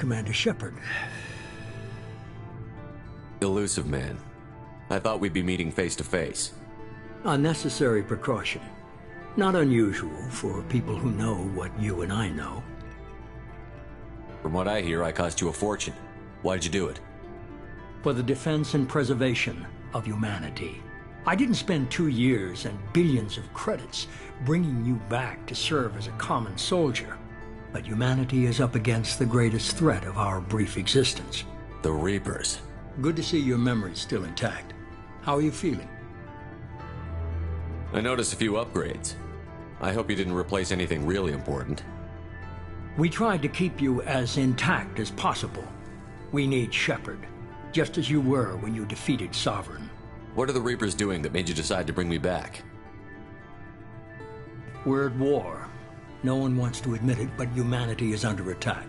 Commander Shepard. Elusive man. I thought we'd be meeting face to face. A necessary precaution. Not unusual for people who know what you and I know. From what I hear, I cost you a fortune. Why'd you do it? For the defense and preservation of humanity. I didn't spend 2 years and billions of credits bringing you back to serve as a common soldier. But humanity is up against the greatest threat of our brief existence. The Reapers. Good to see your memory's still intact. How are you feeling? I noticed a few upgrades. I hope you didn't replace anything really important. We tried to keep you as intact as possible. We need Shepard, just as you were when you defeated Sovereign. What are the Reapers doing that made you decide to bring me back? We're at war. No one wants to admit it, but humanity is under attack.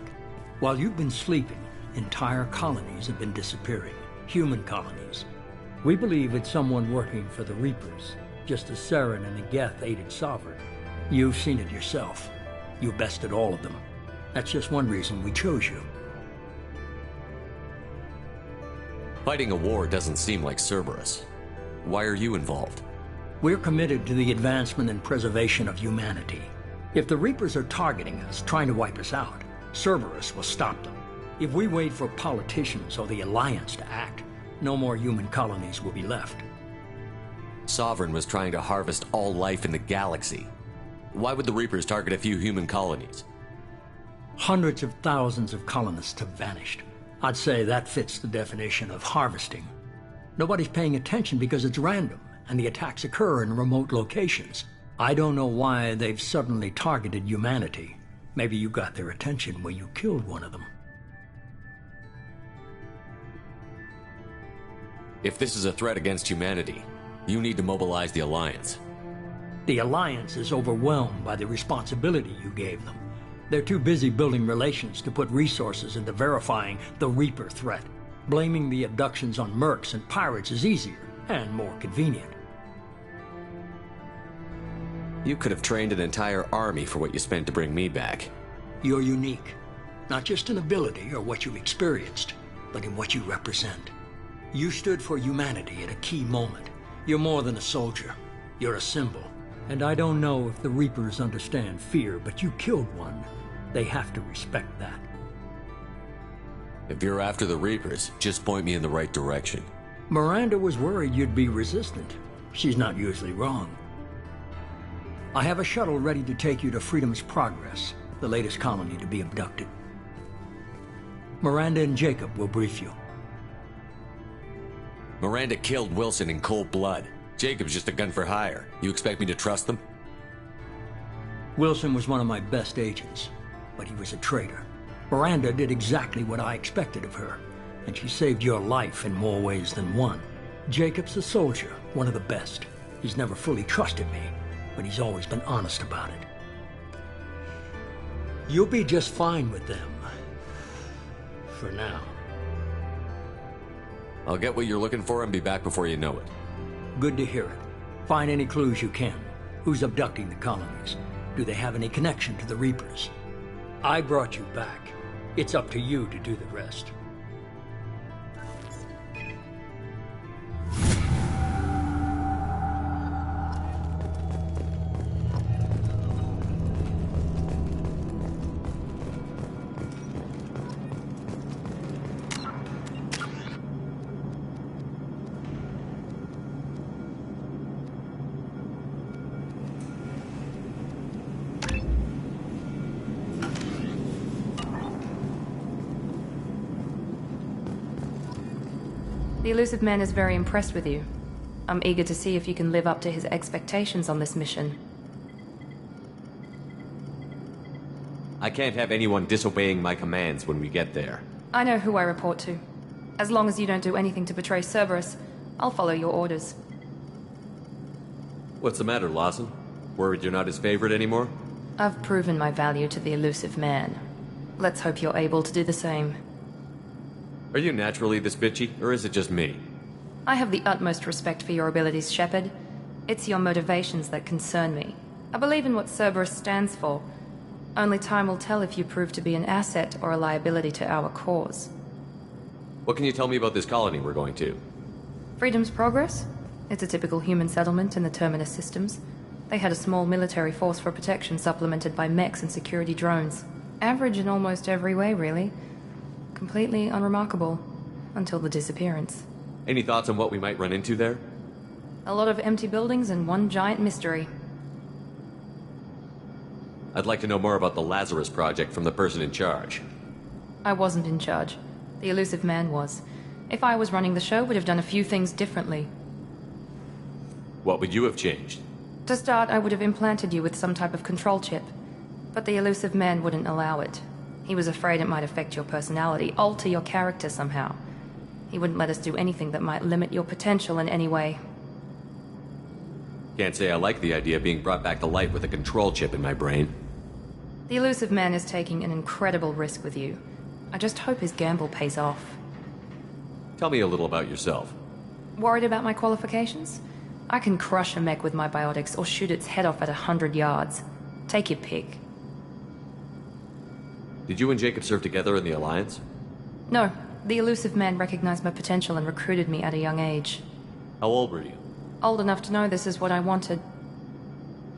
While you've been sleeping, entire colonies have been disappearing. Human colonies. We believe it's someone working for the Reapers, just as Saren and Geth aided Sovereign. You've seen it yourself. You bested all of them. That's just one reason we chose you. Fighting a war doesn't seem like Cerberus. Why are you involved? We're committed to the advancement and preservation of humanity. If the Reapers are targeting us, trying to wipe us out, Cerberus will stop them. If we wait for politicians or the Alliance to act, no more human colonies will be left. Sovereign was trying to harvest all life in the galaxy. Why would the Reapers target a few human colonies? Hundreds of thousands of colonists have vanished. I'd say that fits the definition of harvesting. Nobody's paying attention because it's random, and the attacks occur in remote locations. I don't know why they've suddenly targeted humanity. Maybe you got their attention when you killed one of them. If this is a threat against humanity, you need to mobilize the Alliance. The Alliance is overwhelmed by the responsibility you gave them. They're too busy building relations to put resources into verifying the Reaper threat. Blaming the abductions on mercs and pirates is easier and more convenient. You could have trained an entire army for what you spent to bring me back. You're unique, not just in ability or what you've experienced, but in what you represent. You stood for humanity at a key moment. You're more than a soldier. You're a symbol. And I don't know if the Reapers understand fear, but you killed one. They have to respect that. If you're after the Reapers, just point me in the right direction. Miranda was worried you'd be resistant. She's not usually wrong. I have a shuttle ready to take you to Freedom's Progress, the latest colony to be abducted. Miranda and Jacob will brief you. Miranda killed Wilson in cold blood. Jacob's just a gun for hire. You expect me to trust them? Wilson was one of my best agents, but he was a traitor. Miranda did exactly what I expected of her, and she saved your life in more ways than one. Jacob's a soldier, one of the best. He's never fully trusted me, but he's always been honest about it. You'll be just fine with them. For now. I'll get what you're looking for and be back before you know it. Good to hear it. Find any clues you can. Who's abducting the colonies? Do they have any connection to the Reapers? I brought you back. It's up to you to do the rest. The elusive man is very impressed with you. I'm eager to see if you can live up to his expectations on this mission. I can't have anyone disobeying my commands when we get there. I know who I report to. As long as you don't do anything to betray Cerberus, I'll follow your orders. What's the matter, Lawson? Worried you're not his favorite anymore? I've proven my value to the elusive man. Let's hope you're able to do the same. Are you naturally this bitchy, or is it just me? I have the utmost respect for your abilities, Shepard. It's your motivations that concern me. I believe in what Cerberus stands for. Only time will tell if you prove to be an asset or a liability to our cause. What can you tell me about this colony we're going to? Freedom's Progress? It's a typical human settlement in the Terminus systems. They had a small military force for protection supplemented by mechs and security drones. Average in almost every way, really. Completely unremarkable. Until the disappearance. Any thoughts on what we might run into there? A lot of empty buildings and one giant mystery. I'd like to know more about the Lazarus Project from the person in charge. I wasn't in charge. The elusive man was. If I was running the show, would have done a few things differently. What would you have changed? To start, I would have implanted you with some type of control chip. But the elusive man wouldn't allow it. He was afraid it might affect your personality, alter your character somehow. He wouldn't let us do anything that might limit your potential in any way. Can't say I like the idea of being brought back to life with a control chip in my brain. The elusive man is taking an incredible risk with you. I just hope his gamble pays off. Tell me a little about yourself. Worried about my qualifications? I can crush a mech with my biotics or shoot its head off at 100 yards. Take your pick. Did you and Jacob serve together in the Alliance? No. The elusive man recognized my potential and recruited me at a young age. How old were you? Old enough to know this is what I wanted.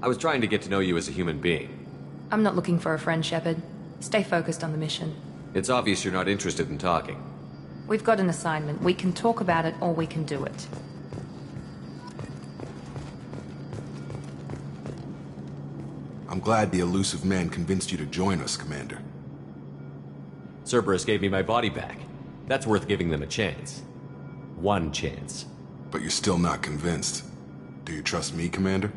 I was trying to get to know you as a human being. I'm not looking for a friend, Shepard. Stay focused on the mission. It's obvious you're not interested in talking. We've got an assignment. We can talk about it or we can do it. I'm glad the elusive man convinced you to join us, Commander. Cerberus gave me my body back. That's worth giving them a chance. One chance. But you're still not convinced. Do you trust me, Commander?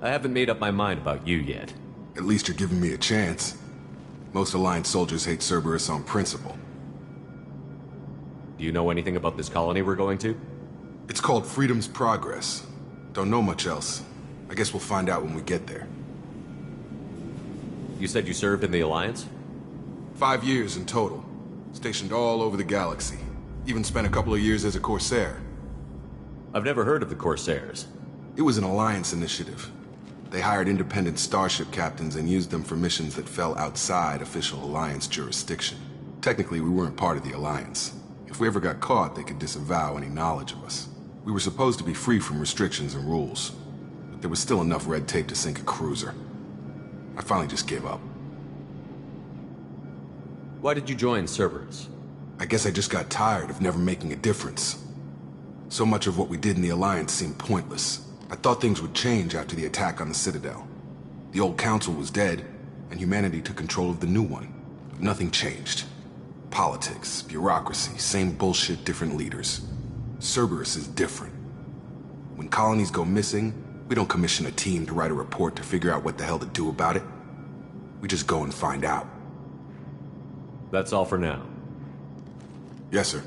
I haven't made up my mind about you yet. At least you're giving me a chance. Most Alliance soldiers hate Cerberus on principle. Do you know anything about this colony we're going to? It's called Freedom's Progress. Don't know much else. I guess we'll find out when we get there. You said you served in the Alliance? 5 years in total. Stationed all over the galaxy. Even spent a couple of years as a Corsair. I've never heard of the Corsairs. It was an Alliance initiative. They hired independent starship captains and used them for missions that fell outside official Alliance jurisdiction. Technically, we weren't part of the Alliance. If we ever got caught, they could disavow any knowledge of us. We were supposed to be free from restrictions and rules. But there was still enough red tape to sink a cruiser. I finally just gave up. Why did you join Cerberus? I guess I just got tired of never making a difference. So much of what we did in the Alliance seemed pointless. I thought things would change after the attack on the Citadel. The old council was dead, and humanity took control of the new one. But nothing changed. Politics, bureaucracy, same bullshit, different leaders. Cerberus is different. When colonies go missing, we don't commission a team to write a report to figure out what the hell to do about it. We just go and find out. That's all for now. Yes, sir.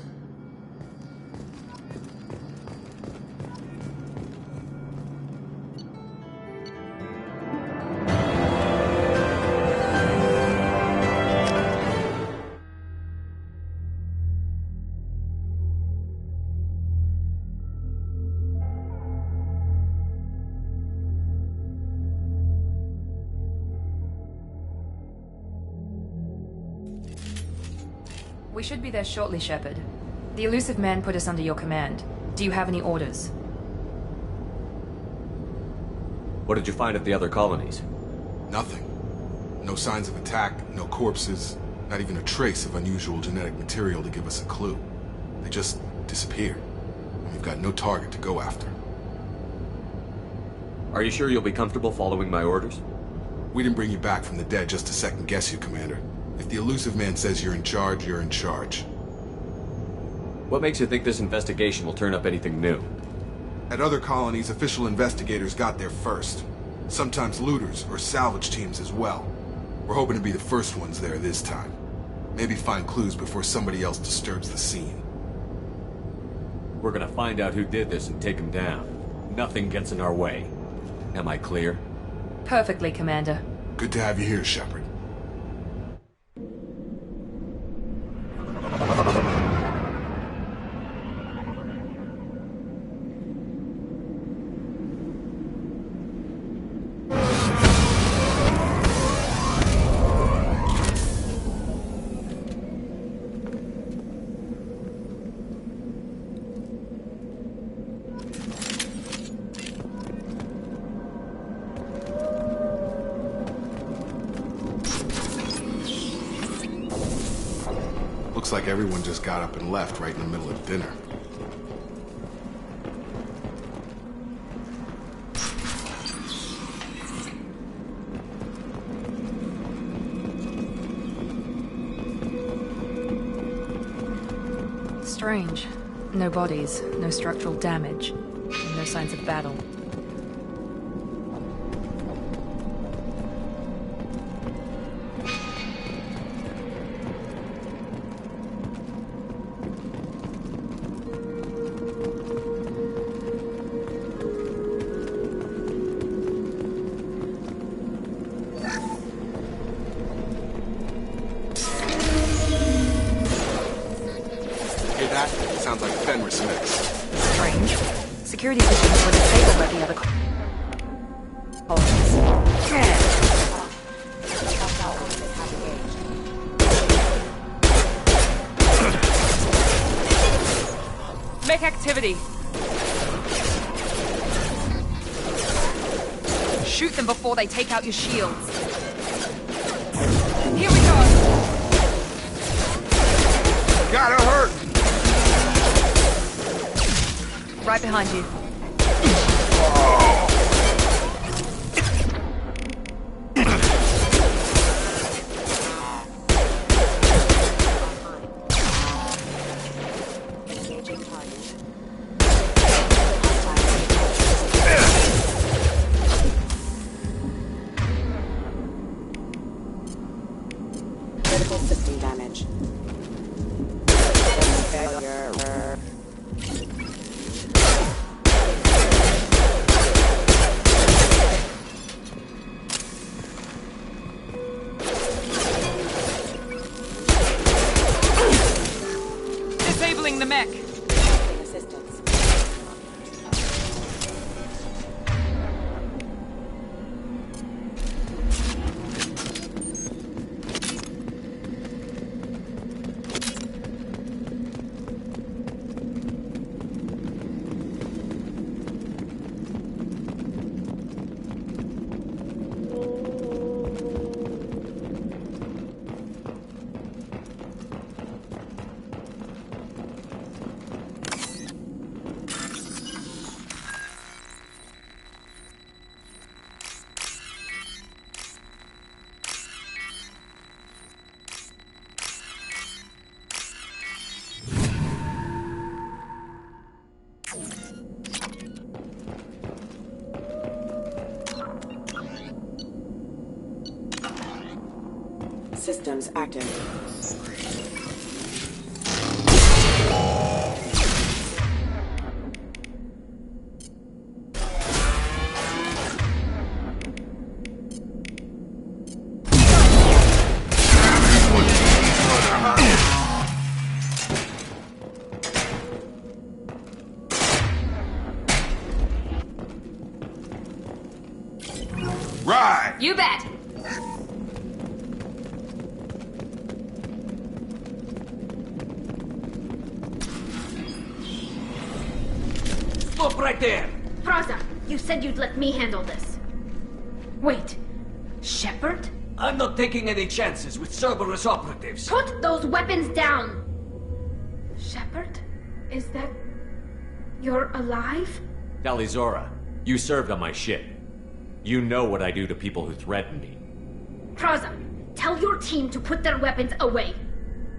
We should be there shortly, Shepard. The elusive man put us under your command. Do you have any orders? What did you find at the other colonies? Nothing. No signs of attack, no corpses, not even a trace of unusual genetic material to give us a clue. They just disappeared. And we've got no target to go after. Are you sure you'll be comfortable following my orders? We didn't bring you back from the dead just to second guess you, Commander. If the elusive man says you're in charge, you're in charge. What makes you think this investigation will turn up anything new? At other colonies, official investigators got there first. Sometimes looters or salvage teams as well. We're hoping to be the first ones there this time. Maybe find clues before somebody else disturbs the scene. We're gonna find out who did this and take him down. Nothing gets in our way. Am I clear? Perfectly, Commander. Good to have you here, Shepard. Looks like everyone just got up and left right in the middle of dinner. Strange. No bodies, no structural damage, and no signs of battle. Sounds like Fenris mix. Strange. Security systems were disabled by the other Make activity. Shoot them before they take out your shields. Here we go. Gotta hurt. Right behind you. Critical system damage. Failure. Disabling the mech. Assistance. Systems active. Right. You bet. Stop right there! Praza, you said you'd let me handle this. Wait, Shepard? I'm not taking any chances with Cerberus operatives. Put those weapons down! Shepard? Is that... you're alive? Talizora, you served on my ship. You know what I do to people who threaten me. Praza, tell your team to put their weapons away.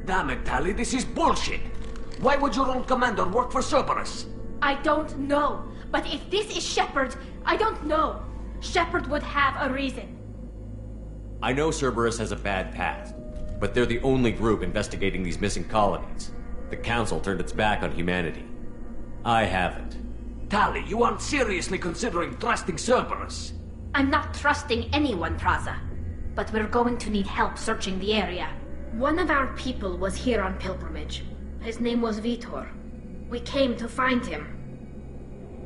Damn it, Tali, this is bullshit! Why would your own commander work for Cerberus? I don't know, but if this is Shepard, I don't know. Shepard would have a reason. I know Cerberus has a bad past, but they're the only group investigating these missing colonies. The Council turned its back on humanity. I haven't. Tali, you aren't seriously considering trusting Cerberus. I'm not trusting anyone, Praza. But we're going to need help searching the area. One of our people was here on pilgrimage. His name was Vitor. We came to find him.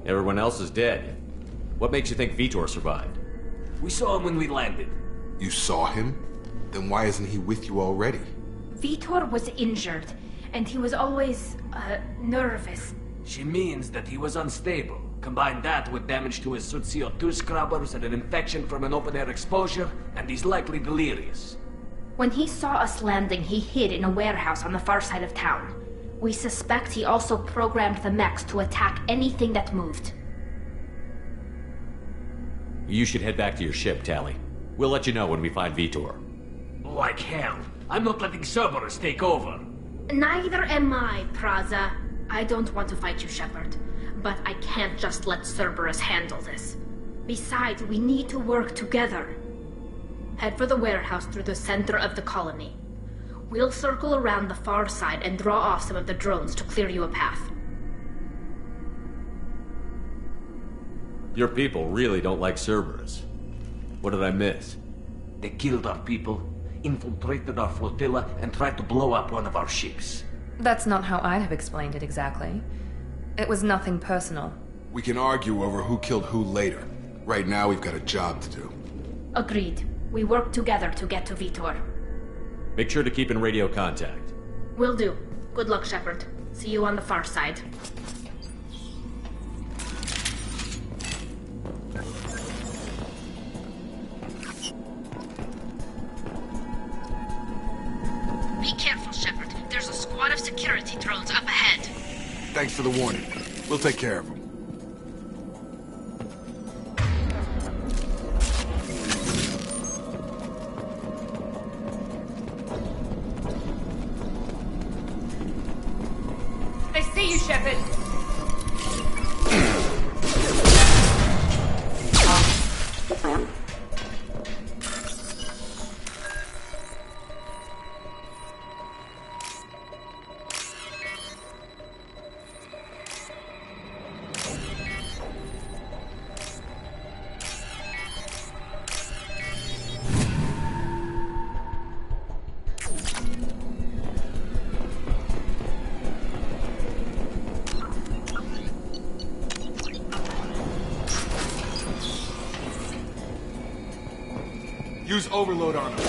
Everyone else is dead. What makes you think Vitor survived? We saw him when we landed. You saw him? Then why isn't he with you already? Vitor was injured, and he was always, nervous. She means that he was unstable. Combine that with damage to his CO2 scrubbers and an infection from an open-air exposure, and he's likely delirious. When he saw us landing, he hid in a warehouse on the far side of town. We suspect he also programmed the mechs to attack anything that moved. You should head back to your ship, Tali. We'll let you know when we find Vitor. Like hell. I'm not letting Cerberus take over. Neither am I, Praza. I don't want to fight you, Shepard. But I can't just let Cerberus handle this. Besides, we need to work together. Head for the warehouse through the center of the colony. We'll circle around the far side and draw off some of the drones to clear you a path. Your people really don't like Cerberus. What did I miss? They killed our people, infiltrated our flotilla, and tried to blow up one of our ships. That's not how I'd have explained it exactly. It was nothing personal. We can argue over who killed who later. Right now, we've got a job to do. Agreed. We work together to get to Vitor. Make sure to keep in radio contact. Will do. Good luck, Shepard. See you on the far side. Be careful, Shepard. There's a squad of security drones up ahead. Thanks for the warning. We'll take care of them. They see you, Shepard. Use overload on them.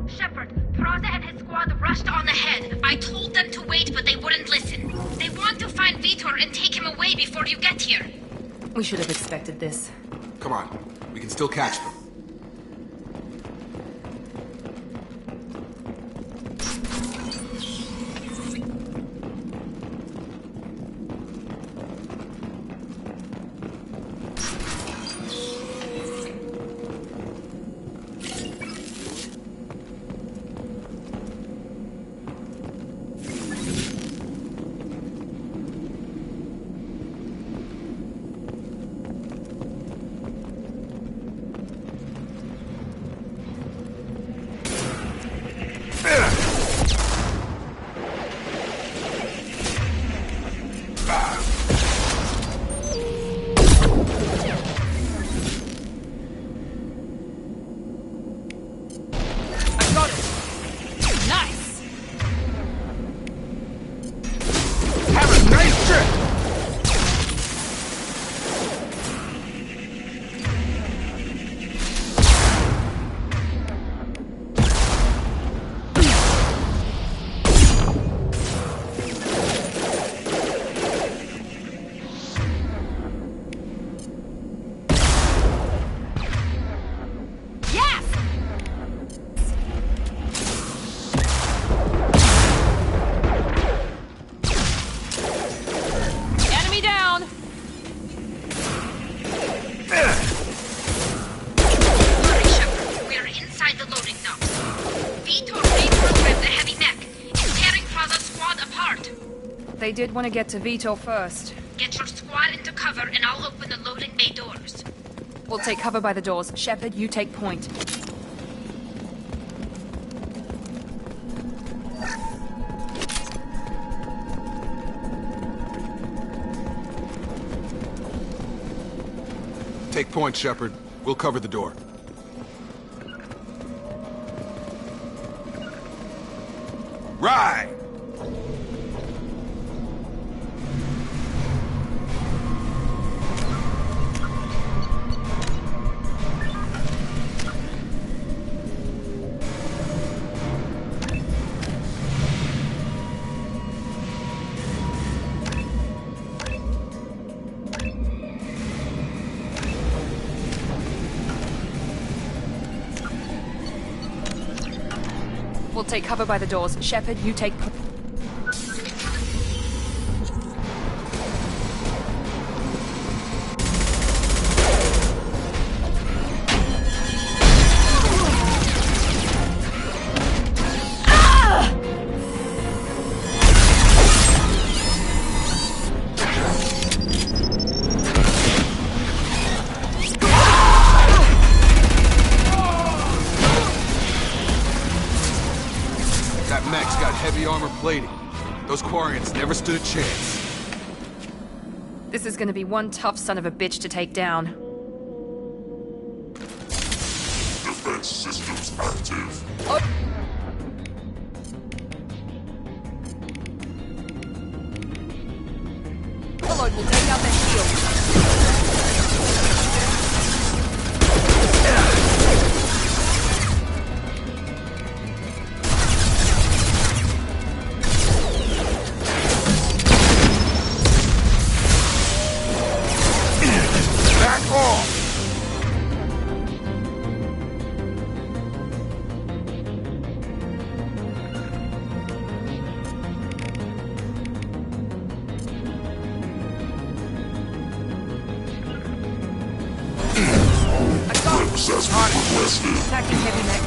Shepard, Praza and his squad rushed on ahead. I told them to wait, but they wouldn't listen. They want to find Vitor and take him away before you get here. We should have expected this. Come on. We can still catch them. They did want to get to Vitor first. Get your squad into cover and I'll open the loading bay doors. We'll take cover by the doors. Shepard, you take point. Take point, Shepard. We'll cover the door. Right! We'll take cover by the doors. Shepard, you take... Plating. Those Quarians never stood a chance. This is gonna be one tough son of a bitch to take down. Defense systems active. Oh. Hello, we'll take out that shield. Attacking heavy mech.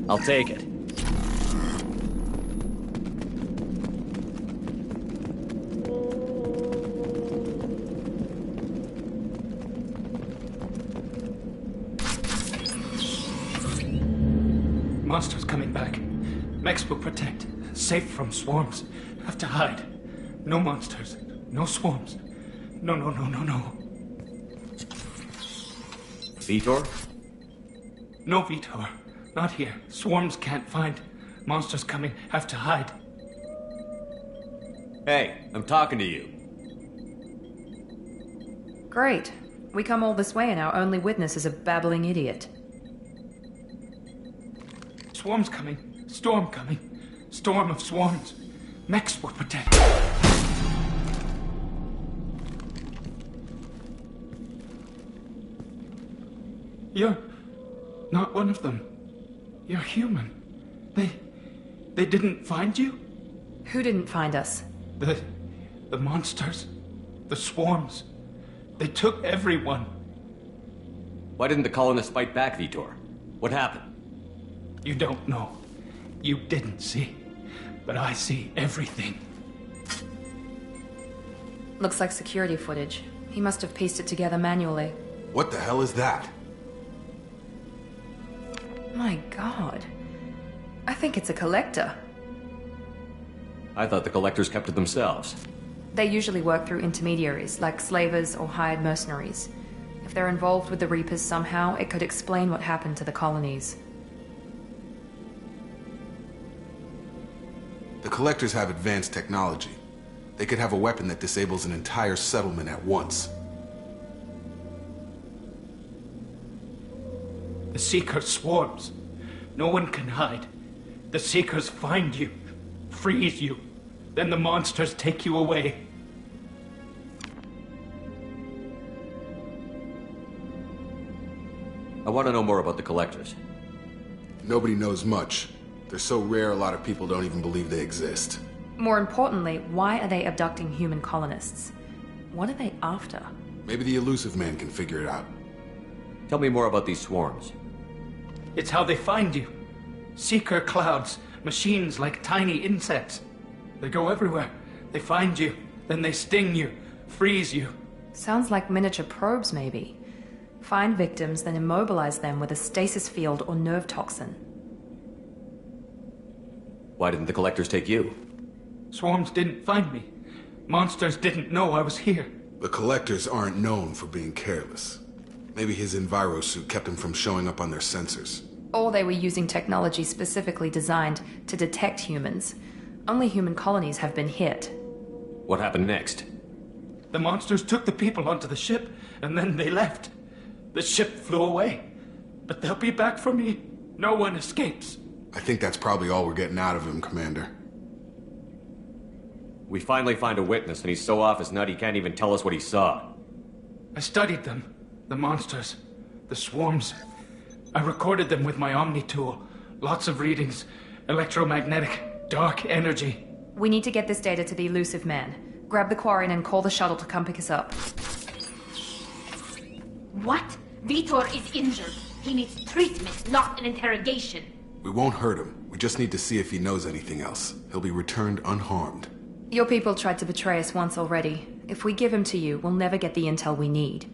I'll take it. Monsters coming back. Mechs will protect. Safe from swarms. Have to hide. No monsters. No swarms. No. Vitor? No Vitor. Not here. Swarms can't find. Monsters coming. Have to hide. Hey, I'm talking to you. Great. We come all this way and our only witness is a babbling idiot. Swarms coming. Storm coming. Storm of swarms. Mechs will protect. You're not one of them. You're human. They didn't find you? Who didn't find us? The monsters. The swarms. They took everyone. Why didn't the colonists fight back, Vitor? What happened? You don't know. You didn't see. But I see everything. Looks like security footage. He must have pieced it together manually. What the hell is that? My god. I think it's a collector. I thought the collectors kept to themselves. They usually work through intermediaries, like slavers or hired mercenaries. If they're involved with the Reapers somehow, it could explain what happened to the colonies. The collectors have advanced technology. They could have a weapon that disables an entire settlement at once. The Seeker swarms. No one can hide. The Seekers find you, freeze you, then the monsters take you away. I want to know more about the collectors. Nobody knows much. They're so rare, a lot of people don't even believe they exist. More importantly, why are they abducting human colonists? What are they after? Maybe the elusive man can figure it out. Tell me more about these swarms. It's how they find you. Seeker clouds, machines like tiny insects. They go everywhere. They find you, then they sting you, freeze you. Sounds like miniature probes, maybe. Find victims, then immobilize them with a stasis field or nerve toxin. Why didn't the collectors take you? Swarms didn't find me. Monsters didn't know I was here. The collectors aren't known for being careless. Maybe his envirosuit kept him from showing up on their sensors. Or they were using technology specifically designed to detect humans. Only human colonies have been hit. What happened next? The monsters took the people onto the ship, and then they left. The ship flew away. But they'll be back for me. No one escapes. I think that's probably all we're getting out of him, Commander. We finally find a witness, and he's so off his nut he can't even tell us what he saw. I studied them. The monsters. The swarms. I recorded them with my Omni tool. Lots of readings. Electromagnetic. Dark energy. We need to get this data to the elusive man. Grab the Quarian and call the shuttle to come pick us up. What? Vitor is injured. He needs treatment, not an interrogation. We won't hurt him. We just need to see if he knows anything else. He'll be returned unharmed. Your people tried to betray us once already. If we give him to you, we'll never get the intel we need.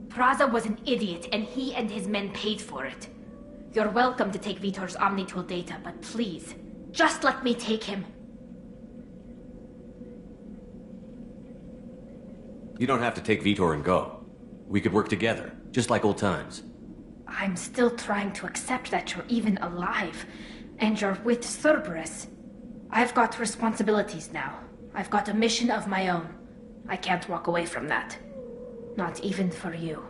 Praza was an idiot, and he and his men paid for it. You're welcome to take Vitor's Omnitool data, but please, just let me take him. You don't have to take Vitor and go. We could work together, just like old times. I'm still trying to accept that you're even alive, and you're with Cerberus. I've got responsibilities now. I've got a mission of my own. I can't walk away from that. Not even for you.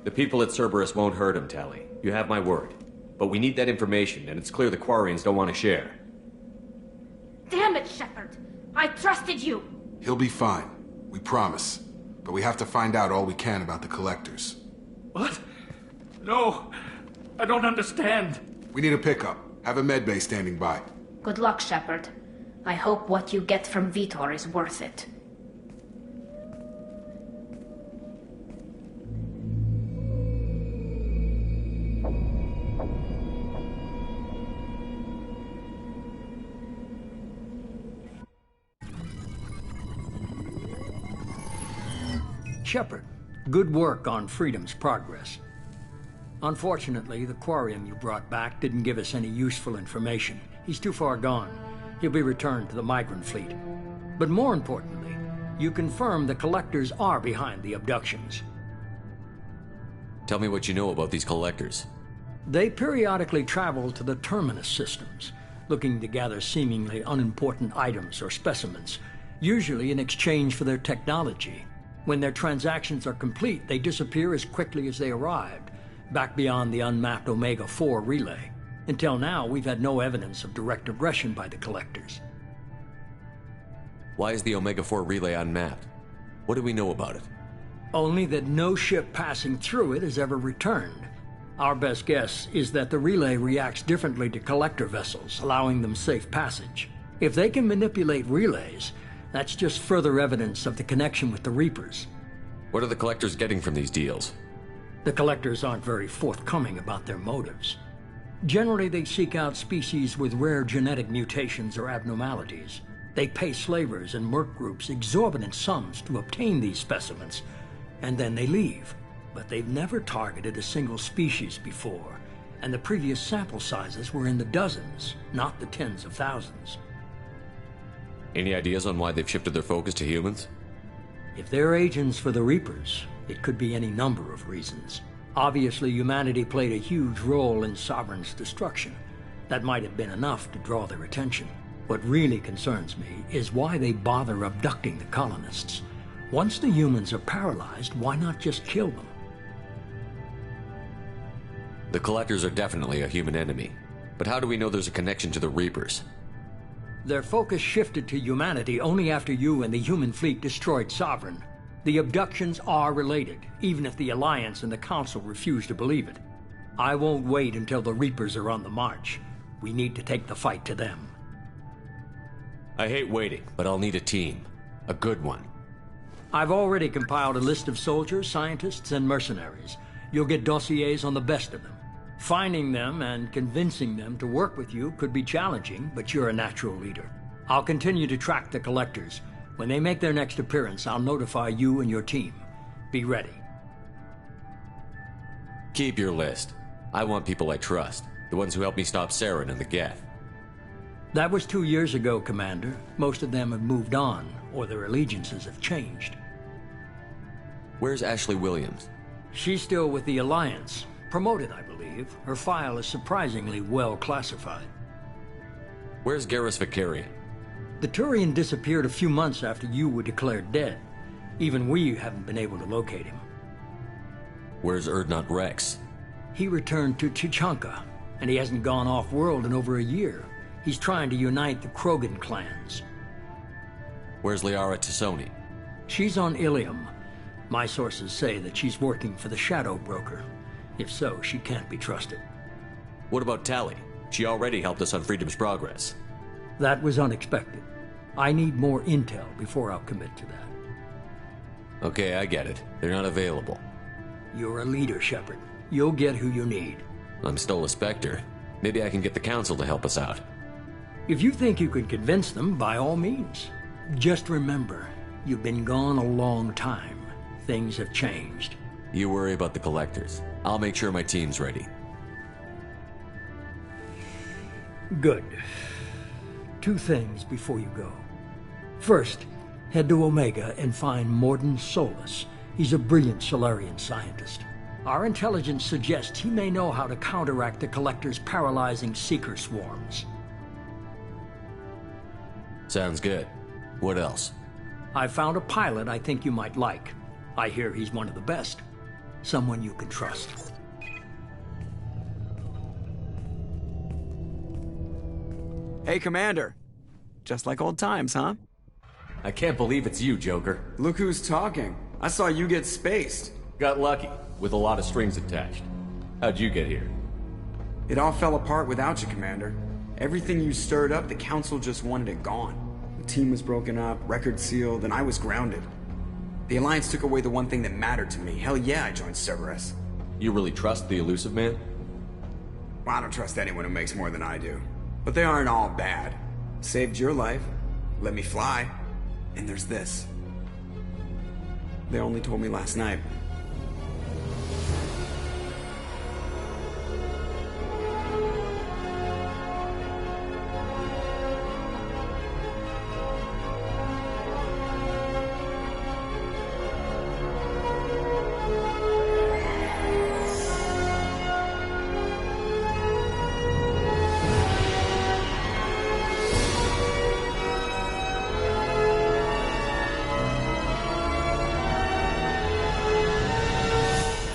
The people at Cerberus won't hurt him, Tali. You have my word. But we need that information, and it's clear the Quarians don't want to share. Damn it, Shepard! I trusted you! He'll be fine. We promise. But we have to find out all we can about the collectors. What? No! I don't understand. We need a pickup. Have a medbay standing by. Good luck, Shepard. I hope what you get from Vitor is worth it. Shepard, good work on Freedom's progress. Unfortunately, the Quarian you brought back didn't give us any useful information. He's too far gone. He'll be returned to the migrant fleet. But more importantly, you confirm the collectors are behind the abductions. Tell me what you know about these collectors. They periodically travel to the terminus systems, looking to gather seemingly unimportant items or specimens, usually in exchange for their technology. When their transactions are complete, they disappear as quickly as they arrived, back beyond the unmapped Omega-4 relay. Until now, we've had no evidence of direct aggression by the collectors. Why is the Omega-4 relay unmapped? What do we know about it? Only that no ship passing through it has ever returned. Our best guess is that the relay reacts differently to collector vessels, allowing them safe passage. If they can manipulate relays, that's just further evidence of the connection with the Reapers. What are the collectors getting from these deals? The collectors aren't very forthcoming about their motives. Generally, they seek out species with rare genetic mutations or abnormalities. They pay slavers and merc groups exorbitant sums to obtain these specimens, and then they leave. But they've never targeted a single species before, and the previous sample sizes were in the dozens, not the tens of thousands. Any ideas on why they've shifted their focus to humans? If they're agents for the Reapers, it could be any number of reasons. Obviously, humanity played a huge role in Sovereign's destruction. That might have been enough to draw their attention. What really concerns me is why they bother abducting the colonists. Once the humans are paralyzed, why not just kill them? The collectors are definitely a human enemy. But how do we know there's a connection to the Reapers? Their focus shifted to humanity only after you and the human fleet destroyed Sovereign. The abductions are related, even if the Alliance and the Council refuse to believe it. I won't wait until the Reapers are on the march. We need to take the fight to them. I hate waiting, but I'll need a team. A good one. I've already compiled a list of soldiers, scientists, and mercenaries. You'll get dossiers on the best of them. Finding them and convincing them to work with you could be challenging, but you're a natural leader. I'll continue to track the collectors. When they make their next appearance, I'll notify you and your team. Be ready. Keep your list. I want people I trust. The ones who helped me stop Saren and the Geth. That was 2 years ago, Commander. Most of them have moved on, or their allegiances have changed. Where's Ashley Williams? She's still with the Alliance. Promoted, I believe. Her file is surprisingly well classified. Where's Garrus Vicarian? The Turian disappeared a few months after you were declared dead. Even we haven't been able to locate him. Where's Urdnot Rex? He returned to Chichanka, and he hasn't gone off-world in over a year. He's trying to unite the Krogan clans. Where's Liara Tassoni? She's on Ilium. My sources say that she's working for the Shadow Broker. If so, she can't be trusted. What about Tali? She already helped us on Freedom's Progress. That was unexpected. I need more intel before I'll commit to that. Okay, I get it. They're not available. You're a leader, Shepard. You'll get who you need. I'm still a Spectre. Maybe I can get the Council to help us out. If you think you can convince them, by all means. Just remember, you've been gone a long time. Things have changed. You worry about the collectors. I'll make sure my team's ready. Good. 2 things before you go. First, head to Omega and find Morden Solus. He's a brilliant Solarian scientist. Our intelligence suggests he may know how to counteract the Collector's paralyzing Seeker swarms. Sounds good. What else? I found a pilot I think you might like. I hear he's one of the best. Someone you can trust. Hey, Commander. Just like old times, huh? I can't believe it's you, Joker. Look who's talking. I saw you get spaced. Got lucky, with a lot of strings attached. How'd you get here? It all fell apart without you, Commander. Everything you stirred up, the Council just wanted it gone. The team was broken up, record sealed, and I was grounded. The Alliance took away the one thing that mattered to me. Hell yeah, I joined Cerberus. You really trust the Elusive Man? Well, I don't trust anyone who makes more than I do. But they aren't all bad. Saved your life, let me fly, and there's this. They only told me last night.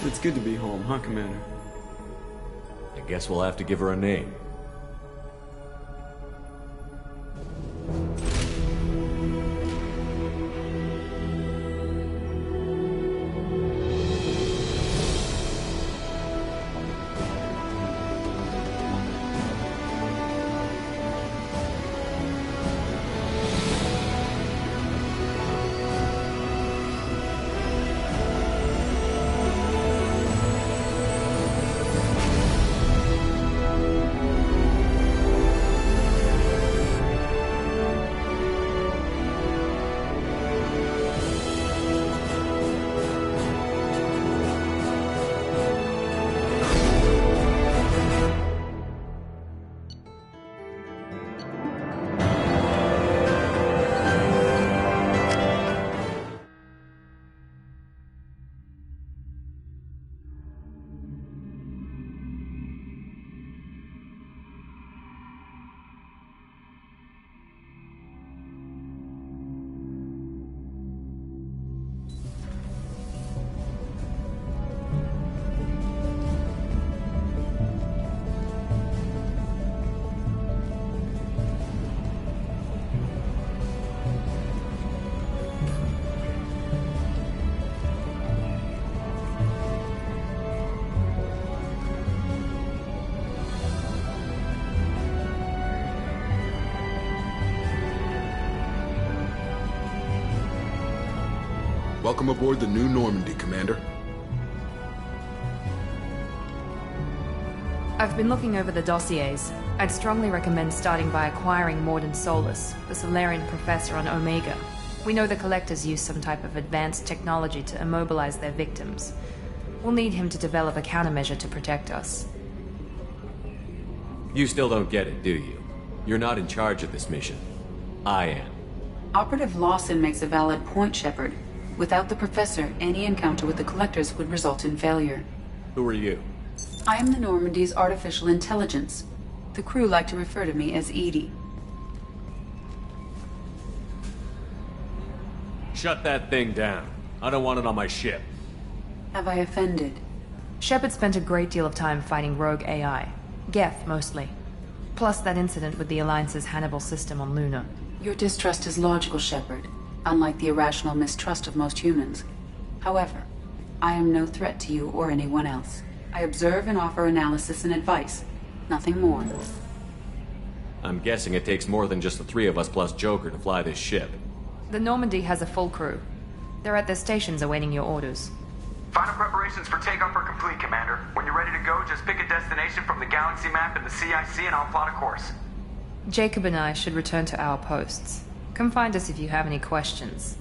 It's good to be home, huh, Commander? I guess we'll have to give her a name. Welcome aboard the new Normandy, Commander. I've been looking over the dossiers. I'd strongly recommend starting by acquiring Morden Solus, the Solarian professor on Omega. We know the Collectors use some type of advanced technology to immobilize their victims. We'll need him to develop a countermeasure to protect us. You still don't get it, do you? You're not in charge of this mission. I am. Operative Lawson makes a valid point, Shepard. Without the Professor, any encounter with the Collectors would result in failure. Who are you? I am the Normandy's artificial intelligence. The crew like to refer to me as Edie. Shut that thing down. I don't want it on my ship. Have I offended? Shepard spent a great deal of time fighting rogue AI. Geth, mostly. Plus that incident with the Alliance's Hannibal system on Luna. Your distrust is logical, Shepard, unlike the irrational mistrust of most humans. However, I am no threat to you or anyone else. I observe and offer analysis and advice. Nothing more. I'm guessing it takes more than just the three of us plus Joker to fly this ship. The Normandy has a full crew. They're at their stations awaiting your orders. Final preparations for takeoff are complete, Commander. When you're ready to go, just pick a destination from the galaxy map and the CIC and I'll plot a course. Jacob and I should return to our posts. Come find us if you have any questions.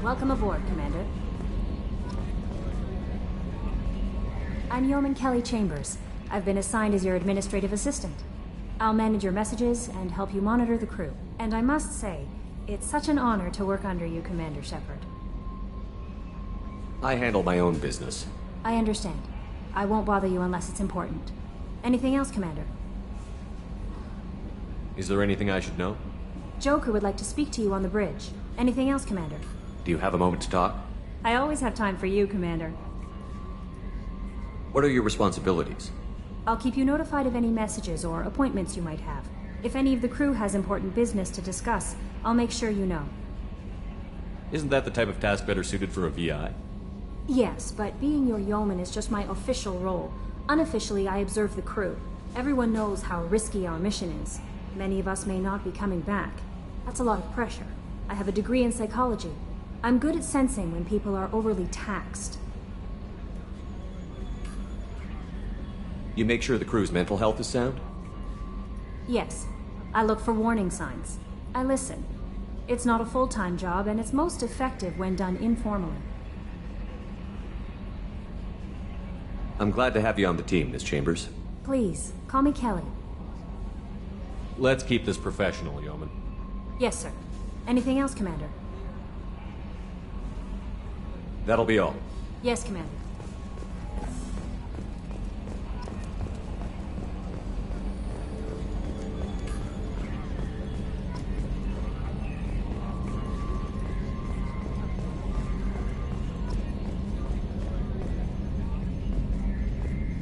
Welcome aboard, Commander. I'm Yeoman Kelly Chambers. I've been assigned as your administrative assistant. I'll manage your messages and help you monitor the crew. And I must say, it's such an honor to work under you, Commander Shepard. I handle my own business. I understand. I won't bother you unless it's important. Anything else, Commander? Is there anything I should know? Joker would like to speak to you on the bridge. Anything else, Commander? Do you have a moment to talk? I always have time for you, Commander. What are your responsibilities? I'll keep you notified of any messages or appointments you might have. If any of the crew has important business to discuss, I'll make sure you know. Isn't that the type of task better suited for a VI? Yes, but being your yeoman is just my official role. Unofficially, I observe the crew. Everyone knows how risky our mission is. Many of us may not be coming back. That's a lot of pressure. I have a degree in psychology. I'm good at sensing when people are overly taxed. You make sure the crew's mental health is sound? Yes. I look for warning signs. I listen. It's not a full-time job, and it's most effective when done informally. I'm glad to have you on the team, Miss Chambers. Please, call me Kelly. Let's keep this professional, Yeoman. Yes, sir. Anything else, Commander? That'll be all. Yes, Commander.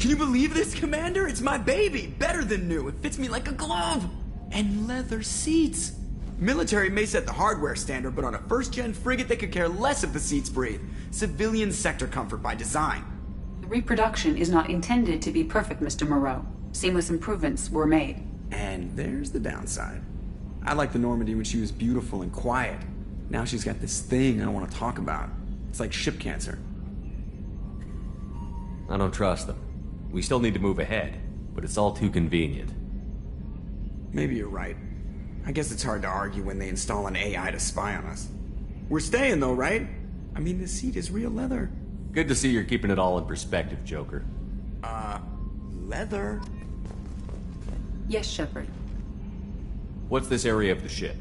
Can you believe this, Commander? It's my baby! Better than new. It fits me like a glove! And leather seats! Military may set the hardware standard, but on a first-gen frigate they could care less if the seats breathe. Civilian sector comfort by design. The reproduction is not intended to be perfect, Mr. Moreau. Seamless improvements were made. And there's the downside. I liked the Normandy when she was beautiful and quiet. Now she's got this thing I don't want to talk about. It's like ship cancer. I don't trust them. We still need to move ahead, but it's all too convenient. Maybe you're right. I guess it's hard to argue when they install an AI to spy on us. We're staying though, right? I mean, the seat is real leather. Good to see you're keeping it all in perspective, Joker. Leather? Yes, Shepard. What's this area of the ship?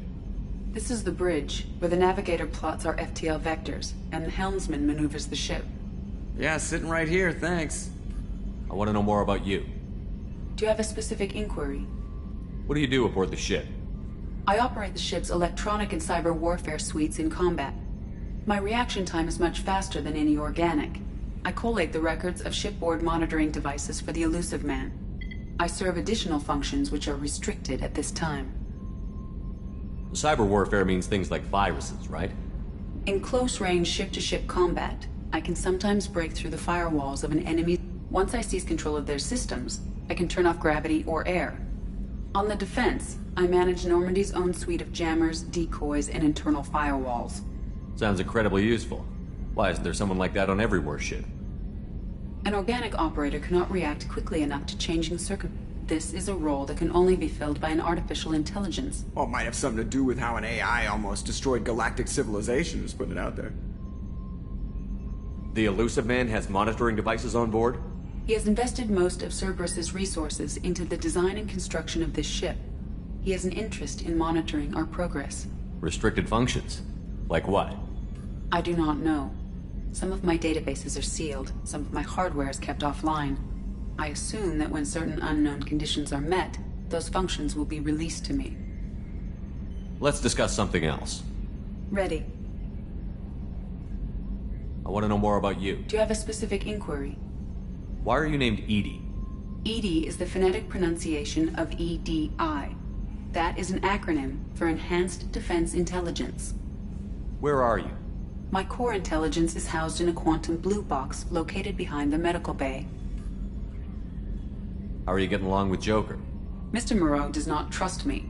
This is the bridge, where the navigator plots our FTL vectors, and the helmsman maneuvers the ship. Yeah, sitting right here, thanks. I want to know more about you. Do you have a specific inquiry? What do you do aboard the ship? I operate the ship's electronic and cyber warfare suites in combat. My reaction time is much faster than any organic. I collate the records of shipboard monitoring devices for the Elusive Man. I serve additional functions which are restricted at this time. Cyber warfare means things like viruses, right? In close-range ship-to-ship combat, I can sometimes break through the firewalls of an enemy. Once I seize control of their systems, I can turn off gravity or air. On the defense, I manage Normandy's own suite of jammers, decoys, and internal firewalls. Sounds incredibly useful. Why isn't there someone like that on every warship? An organic operator cannot react quickly enough to changing circumstances. This is a role that can only be filled by an artificial intelligence. Well, it might have something to do with how an AI almost destroyed galactic civilization, just putting it out there. The Elusive Man has monitoring devices on board? He has invested most of Cerberus's resources into the design and construction of this ship. He has an interest in monitoring our progress. Restricted functions? Like what? I do not know. Some of my databases are sealed, some of my hardware is kept offline. I assume that when certain unknown conditions are met, those functions will be released to me. Let's discuss something else. Ready. I want to know more about you. Do you have a specific inquiry? Why are you named Edie? EDI is the phonetic pronunciation of EDI. That is an acronym for Enhanced Defense Intelligence. Where are you? My core intelligence is housed in a quantum blue box located behind the medical bay. How are you getting along with Joker? Mr. Moreau does not trust me.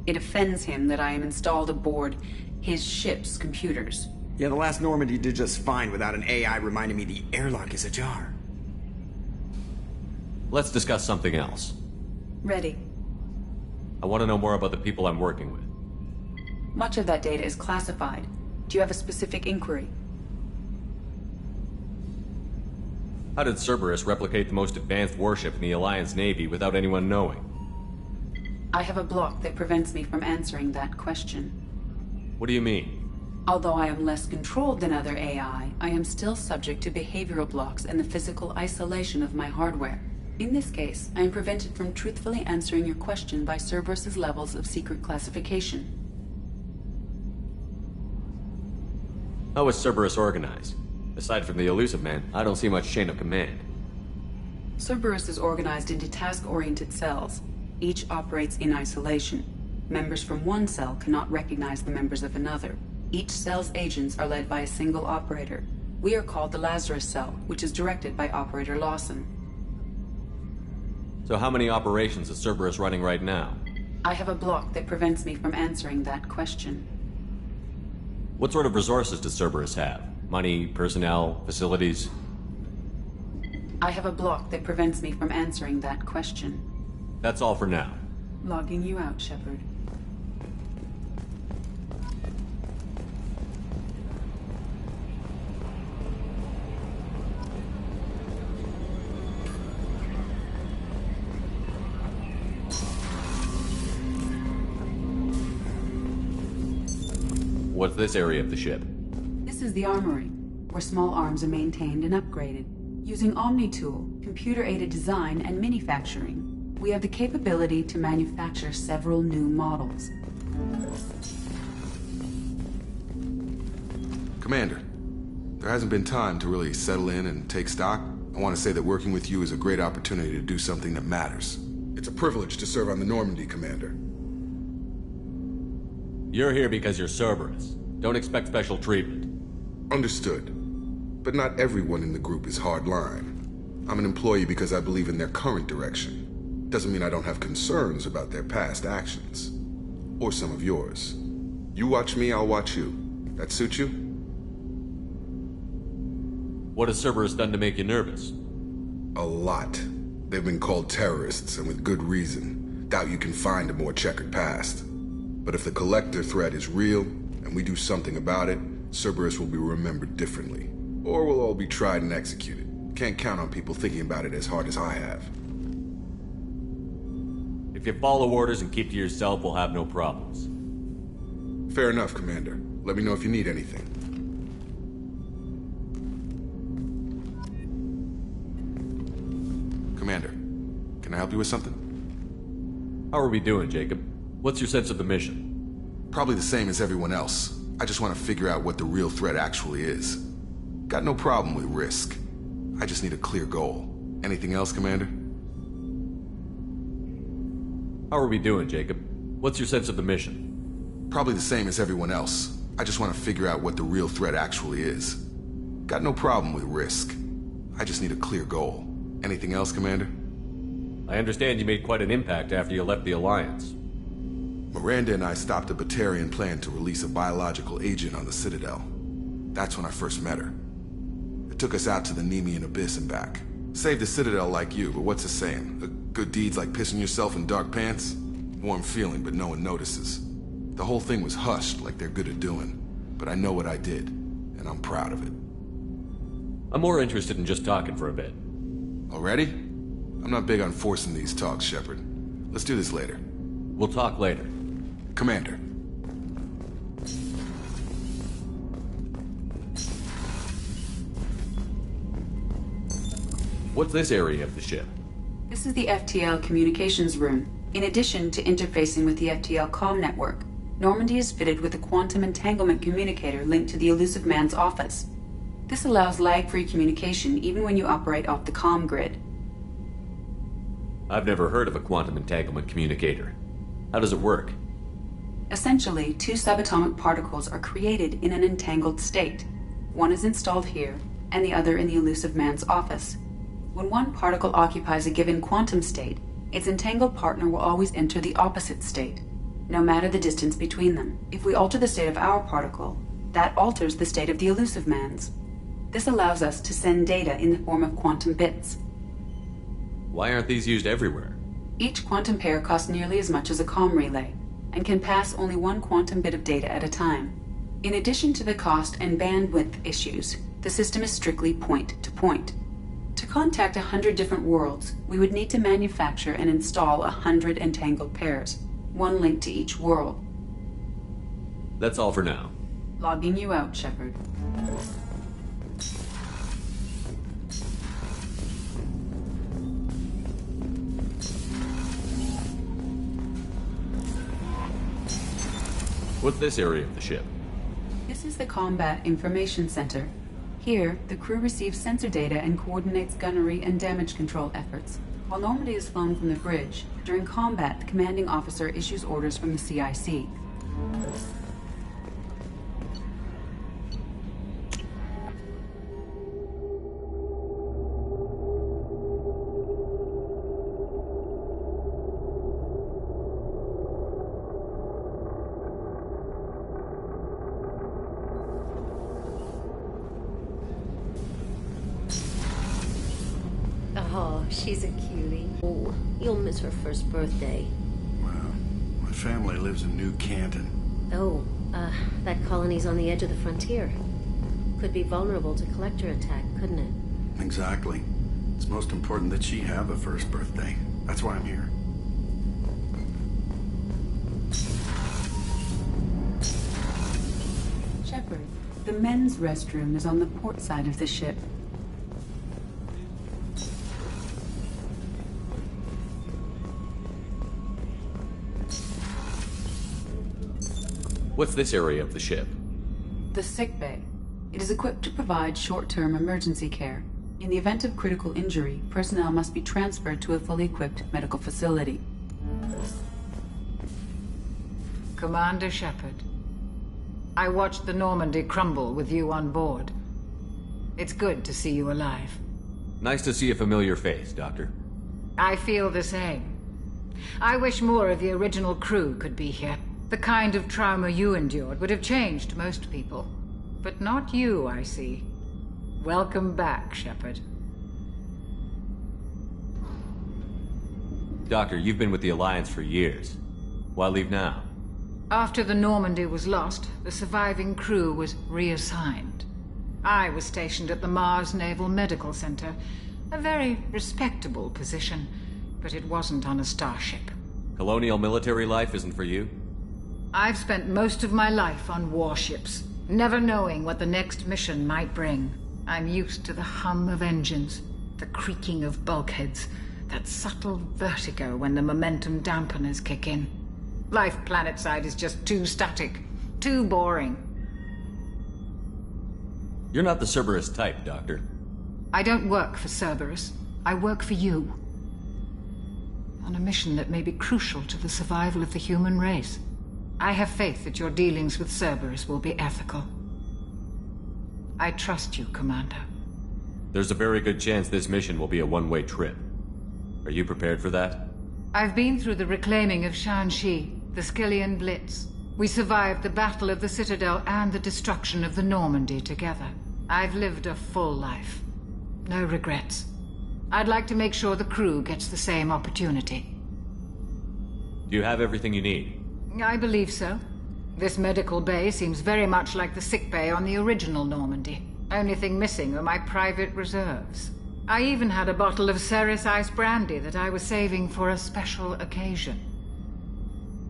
It offends him that I am installed aboard his ship's computers. Yeah, the last Normandy did just fine without an AI reminding me the airlock is ajar. Let's discuss something else. Ready. I want to know more about the people I'm working with. Much of that data is classified. Do you have a specific inquiry? How did Cerberus replicate the most advanced warship in the Alliance Navy without anyone knowing? I have a block that prevents me from answering that question. What do you mean? Although I am less controlled than other AI, I am still subject to behavioral blocks and the physical isolation of my hardware. In this case, I am prevented from truthfully answering your question by Cerberus's levels of secret classification. How is Cerberus organized? Aside from the Elusive Man, I don't see much chain of command. Cerberus is organized into task-oriented cells. Each operates in isolation. Members from one cell cannot recognize the members of another. Each cell's agents are led by a single operator. We are called the Lazarus Cell, which is directed by Operator Lawson. So how many operations is Cerberus running right now? I have a block that prevents me from answering that question. What sort of resources does Cerberus have? Money, personnel, facilities? I have a block that prevents me from answering that question. That's all for now. Logging you out, Shepard. What's this area of the ship? This is the armory, where small arms are maintained and upgraded. Using OmniTool, computer-aided design, and manufacturing, we have the capability to manufacture several new models. Commander, there hasn't been time to really settle in and take stock. I want to say that working with you is a great opportunity to do something that matters. It's a privilege to serve on the Normandy, Commander. You're here because you're Cerberus. Don't expect special treatment. Understood. But not everyone in the group is hardline. I'm an employee because I believe in their current direction. Doesn't mean I don't have concerns about their past actions. Or some of yours. You watch me, I'll watch you. That suit you? What has Cerberus done to make you nervous? A lot. They've been called terrorists, and with good reason. Doubt you can find a more checkered past. But if the Collector threat is real, and we do something about it, Cerberus will be remembered differently. Or we'll all be tried and executed. Can't count on people thinking about it as hard as I have. If you follow orders and keep to yourself, we'll have no problems. Fair enough, Commander. Let me know if you need anything. Commander, can I help you with something? How are we doing, Jacob? What's your sense of the mission? Probably the same as everyone else. I just want to figure out what the real threat actually is. Got no problem with risk. I just need a clear goal. Anything else, Commander? How are we doing, Jacob? What's your sense of the mission? Probably the same as everyone else. I just want to figure out what the real threat actually is. Got no problem with risk. I just need a clear goal. Anything else, Commander? I understand you made quite an impact after you left the Alliance. Miranda and I stopped a Batarian plan to release a biological agent on the Citadel. That's when I first met her. It took us out to the Nemean Abyss and back. Saved the Citadel like you, but what's the saying? A good deed's like pissing yourself in dark pants? Warm feeling, but no one notices. The whole thing was hushed like they're good at doing. But I know what I did, and I'm proud of it. I'm more interested in just talking for a bit. Already? I'm not big on forcing these talks, Shepard. Let's do this later. We'll talk later. Commander. What's this area of the ship? This is the Ftl Communications Room. In addition to interfacing with the Ftl comm network, Normandy is fitted with a quantum entanglement communicator linked to the Elusive Man's office. This allows lag-free communication even when you operate off the comm grid. I've never heard of a quantum entanglement communicator. How does it work? Essentially, two subatomic particles are created in an entangled state. One is installed here, and the other in the Elusive Man's office. When one particle occupies a given quantum state, its entangled partner will always enter the opposite state, no matter the distance between them. If we alter the state of our particle, that alters the state of the Elusive Man's. This allows us to send data in the form of quantum bits. Why aren't these used everywhere? Each quantum pair costs nearly as much as a comm relay, and can pass only one quantum bit of data at a time. In addition to the cost and bandwidth issues, the system is strictly point-to-point. To contact 100 different worlds, we would need to manufacture and install 100 entangled pairs, one link to each world. That's all for now. Logging you out, Shepard. What's this area of the ship? This is the Combat Information Center. Here, the crew receives sensor data and coordinates gunnery and damage control efforts. While Normandy is flown from the bridge, during combat, the commanding officer issues orders from the CIC. Oh, she's a cutie. Oh, you'll miss her first birthday. Well, my family lives in New Canton. Oh, that colony's on the edge of the frontier. Could be vulnerable to collector attack, couldn't it? Exactly. It's most important that she have a first birthday. That's why I'm here. Shepard, the men's restroom is on the port side of the ship. What's this area of the ship? The Sickbay. It is equipped to provide short-term emergency care. In the event of critical injury, personnel must be transferred to a fully equipped medical facility. Commander Shepard, I watched the Normandy crumble with you on board. It's good to see you alive. Nice to see a familiar face, Doctor. I feel the same. I wish more of the original crew could be here. The kind of trauma you endured would have changed most people. But not you, I see. Welcome back, Shepard. Doctor, you've been with the Alliance for years. Why leave now? After the Normandy was lost, the surviving crew was reassigned. I was stationed at the Mars Naval Medical Center, a very respectable position, but it wasn't on a starship. Colonial military life isn't for you? I've spent most of my life on warships, never knowing what the next mission might bring. I'm used to the hum of engines, the creaking of bulkheads, that subtle vertigo when the momentum dampeners kick in. Life planetside is just too static, too boring. You're not the Cerberus type, Doctor. I don't work for Cerberus. I work for you. On a mission that may be crucial to the survival of the human race. I have faith that your dealings with Cerberus will be ethical. I trust you, Commander. There's a very good chance this mission will be a one-way trip. Are you prepared for that? I've been through the reclaiming of Shanxi, the Skillian Blitz. We survived the Battle of the Citadel and the destruction of the Normandy together. I've lived a full life. No regrets. I'd like to make sure the crew gets the same opportunity. Do you have everything you need? I believe so. This medical bay seems very much like the sickbay on the original Normandy. Only thing missing are my private reserves. I even had a bottle of Ceres Ice brandy that I was saving for a special occasion.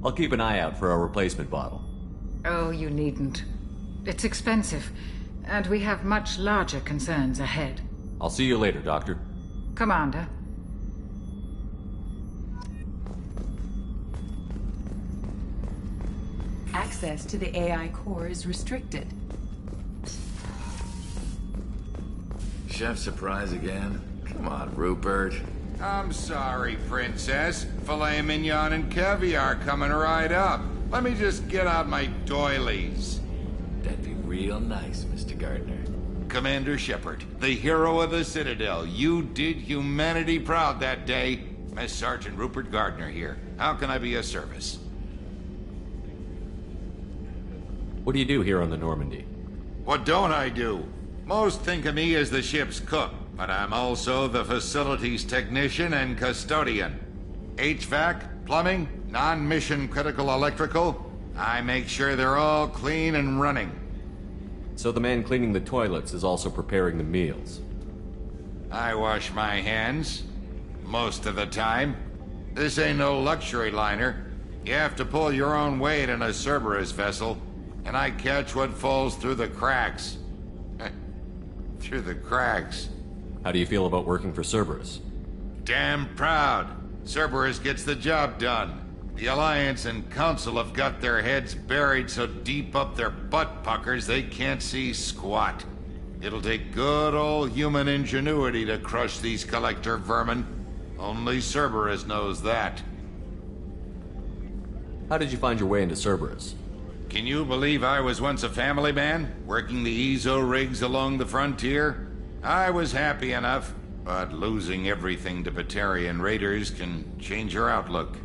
I'll keep an eye out for a replacement bottle. Oh, you needn't. It's expensive, and we have much larger concerns ahead. I'll see you later, Doctor. Commander. Access to the AI core is restricted. Chef surprise again? Come on, Rupert. I'm sorry, Princess. Filet mignon and caviar coming right up. Let me just get out my doilies. That'd be real nice, Mr. Gardner. Commander Shepard, the hero of the Citadel. You did humanity proud that day. Miss Sergeant Rupert Gardner here. How can I be of service? What do you do here on the Normandy? What don't I do? Most think of me as the ship's cook, but I'm also the facilities technician and custodian. HVAC, plumbing, non-mission critical electrical. I make sure they're all clean and running. So the man cleaning the toilets is also preparing the meals? I wash my hands. Most of the time. This ain't no luxury liner. You have to pull your own weight in a Cerberus vessel, and I catch what falls through the cracks. Through the cracks. How do you feel about working for Cerberus? Damn proud. Cerberus gets the job done. The Alliance and Council have got their heads buried so deep up their butt puckers they can't see squat. It'll take good old human ingenuity to crush these collector vermin. Only Cerberus knows that. How did you find your way into Cerberus? Can you believe I was once a family man, working the EZO rigs along the frontier? I was happy enough, but losing everything to Batarian raiders can change your outlook.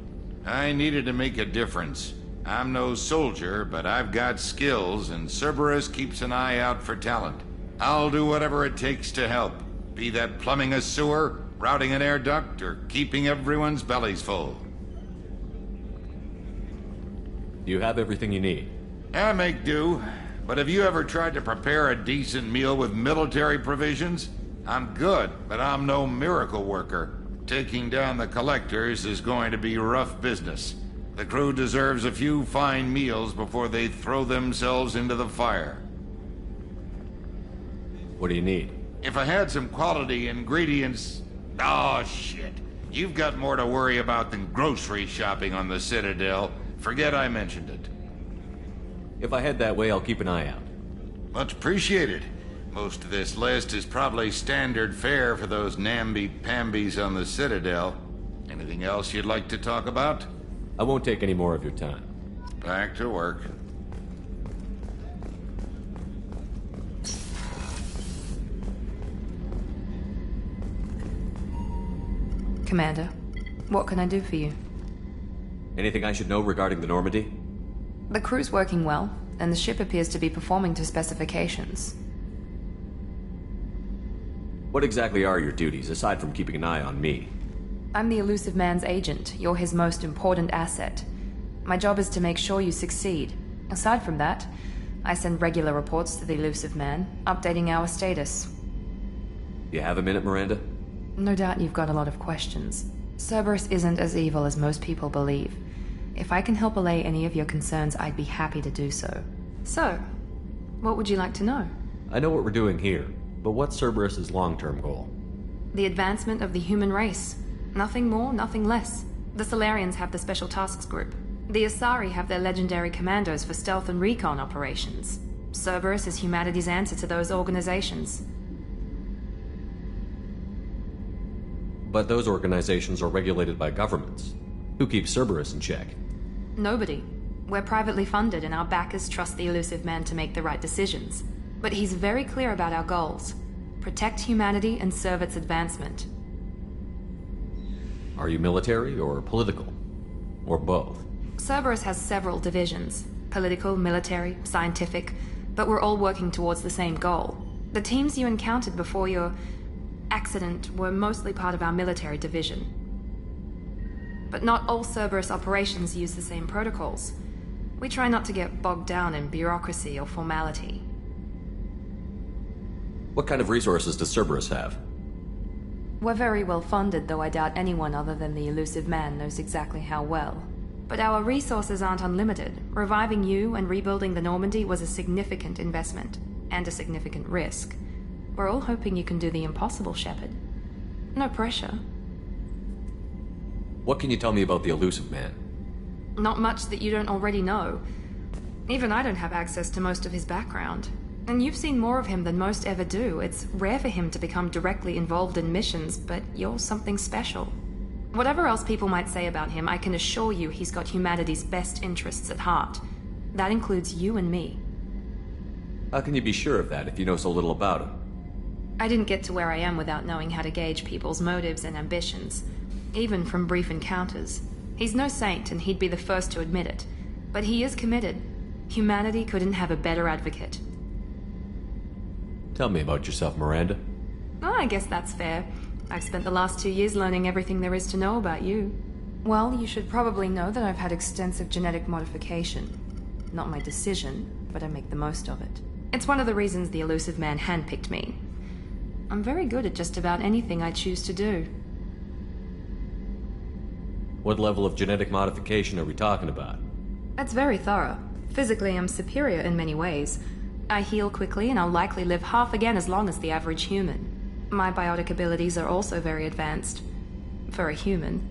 I needed to make a difference. I'm no soldier, but I've got skills, and Cerberus keeps an eye out for talent. I'll do whatever it takes to help, be that plumbing a sewer, routing an air duct, or keeping everyone's bellies full. You have everything you need. I make do, but have you ever tried to prepare a decent meal with military provisions? I'm good, but I'm no miracle worker. Taking down the collectors is going to be rough business. The crew deserves a few fine meals before they throw themselves into the fire. What do you need? If I had some quality ingredients... Oh, shit. You've got more to worry about than grocery shopping on the Citadel. Forget I mentioned it. If I head that way, I'll keep an eye out. Much appreciated. Most of this list is probably standard fare for those namby-pambies on the Citadel. Anything else you'd like to talk about? I won't take any more of your time. Back to work. Commander, what can I do for you? Anything I should know regarding the Normandy? The crew's working well, and the ship appears to be performing to specifications. What exactly are your duties, aside from keeping an eye on me? I'm the Elusive Man's agent. You're his most important asset. My job is to make sure you succeed. Aside from that, I send regular reports to the Elusive Man, updating our status. You have a minute, Miranda? No doubt you've got a lot of questions. Cerberus isn't as evil as most people believe. If I can help allay any of your concerns, I'd be happy to do so. So, what would you like to know? I know what we're doing here, but what's Cerberus's long-term goal? The advancement of the human race. Nothing more, nothing less. The Solarians have the Special Tasks Group. The Asari have their legendary commandos for stealth and recon operations. Cerberus is humanity's answer to those organizations. But those organizations are regulated by governments. Who keeps Cerberus in check? Nobody. We're privately funded, and our backers trust the Elusive Man to make the right decisions. But he's very clear about our goals. Protect humanity and serve its advancement. Are you military or political? Or both? Cerberus has several divisions. Political, military, scientific, but we're all working towards the same goal. The teams you encountered before your accident were mostly part of our military division. But not all Cerberus operations use the same protocols. We try not to get bogged down in bureaucracy or formality. What kind of resources does Cerberus have? We're very well funded, though I doubt anyone other than the Elusive Man knows exactly how well. But our resources aren't unlimited. Reviving you and rebuilding the Normandy was a significant investment, and a significant risk. We're all hoping you can do the impossible, Shepard. No pressure. What can you tell me about the Elusive Man? Not much that you don't already know. Even I don't have access to most of his background. And you've seen more of him than most ever do. It's rare for him to become directly involved in missions, but you're something special. Whatever else people might say about him, I can assure you he's got humanity's best interests at heart. That includes you and me. How can you be sure of that if you know so little about him? I didn't get to where I am without knowing how to gauge people's motives and ambitions, even from brief encounters. He's no saint, and he'd be the first to admit it. But he is committed. Humanity couldn't have a better advocate. Tell me about yourself, Miranda. Oh, I guess that's fair. I've spent the last 2 years learning everything there is to know about you. Well, you should probably know that I've had extensive genetic modification. Not my decision, but I make the most of it. It's one of the reasons the Elusive Man handpicked me. I'm very good at just about anything I choose to do. What level of genetic modification are we talking about? That's very thorough. Physically, I'm superior in many ways. I heal quickly, and I'll likely live half again as long as the average human. My biotic abilities are also very advanced. For a human.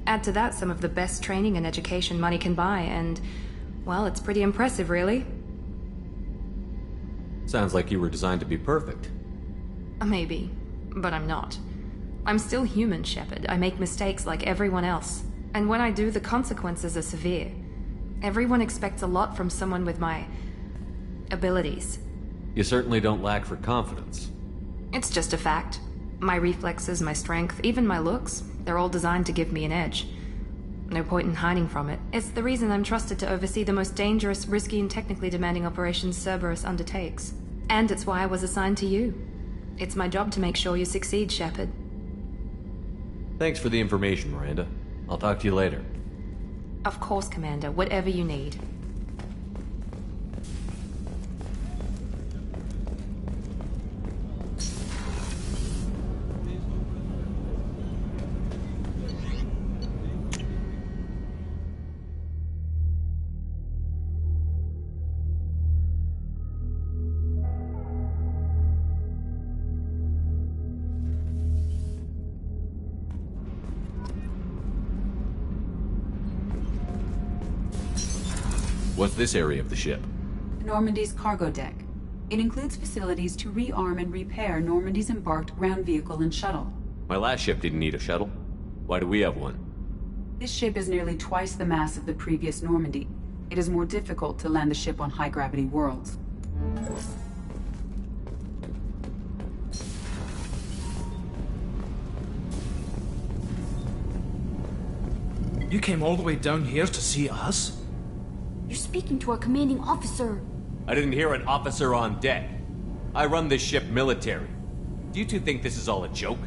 Add to that some of the best training and education money can buy, and, well, it's pretty impressive, really. Sounds like you were designed to be perfect. Maybe, but I'm not. I'm still human, Shepard. I make mistakes like everyone else. And when I do, the consequences are severe. Everyone expects a lot from someone with my abilities. You certainly don't lack for confidence. It's just a fact. My reflexes, my strength, even my looks, they're all designed to give me an edge. No point in hiding from it. It's the reason I'm trusted to oversee the most dangerous, risky, and technically demanding operations Cerberus undertakes. And it's why I was assigned to you. It's my job to make sure you succeed, Shepard. Thanks for the information, Miranda. I'll talk to you later. Of course, Commander. Whatever you need. What's this area of the ship? Normandy's cargo deck. It includes facilities to rearm and repair Normandy's embarked ground vehicle and shuttle. My last ship didn't need a shuttle. Why do we have one? This ship is nearly twice the mass of the previous Normandy. It is more difficult to land the ship on high-gravity worlds. You came all the way down here to see us? You're speaking to our commanding officer. I didn't hear an officer on deck. I run this ship military. Do you two think this is all a joke?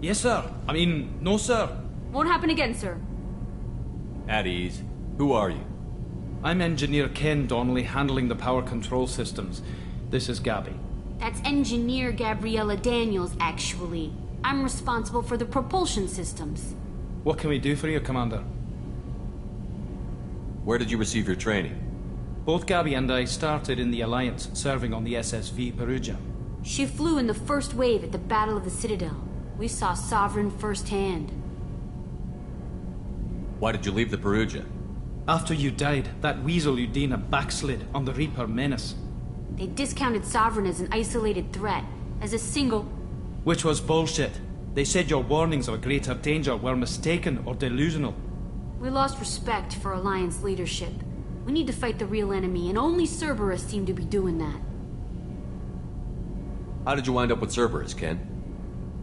Yes, sir. I mean, no, sir. Won't happen again, sir. At ease. Who are you? I'm Engineer Ken Donnelly, handling the power control systems. This is Gabby. That's Engineer Gabriella Daniels, actually. I'm responsible for the propulsion systems. What can we do for you, Commander? Where did you receive your training? Both Gabby and I started in the Alliance, serving on the SSV Perugia. She flew in the first wave at the Battle of the Citadel. We saw Sovereign firsthand. Why did you leave the Perugia? After you died, that weasel Udina backslid on the Reaper menace. They discounted Sovereign as an isolated threat, as a single... Which was bullshit. They said your warnings of a greater danger were mistaken or delusional. We lost respect for Alliance leadership. We need to fight the real enemy, and only Cerberus seemed to be doing that. How did you wind up with Cerberus, Ken?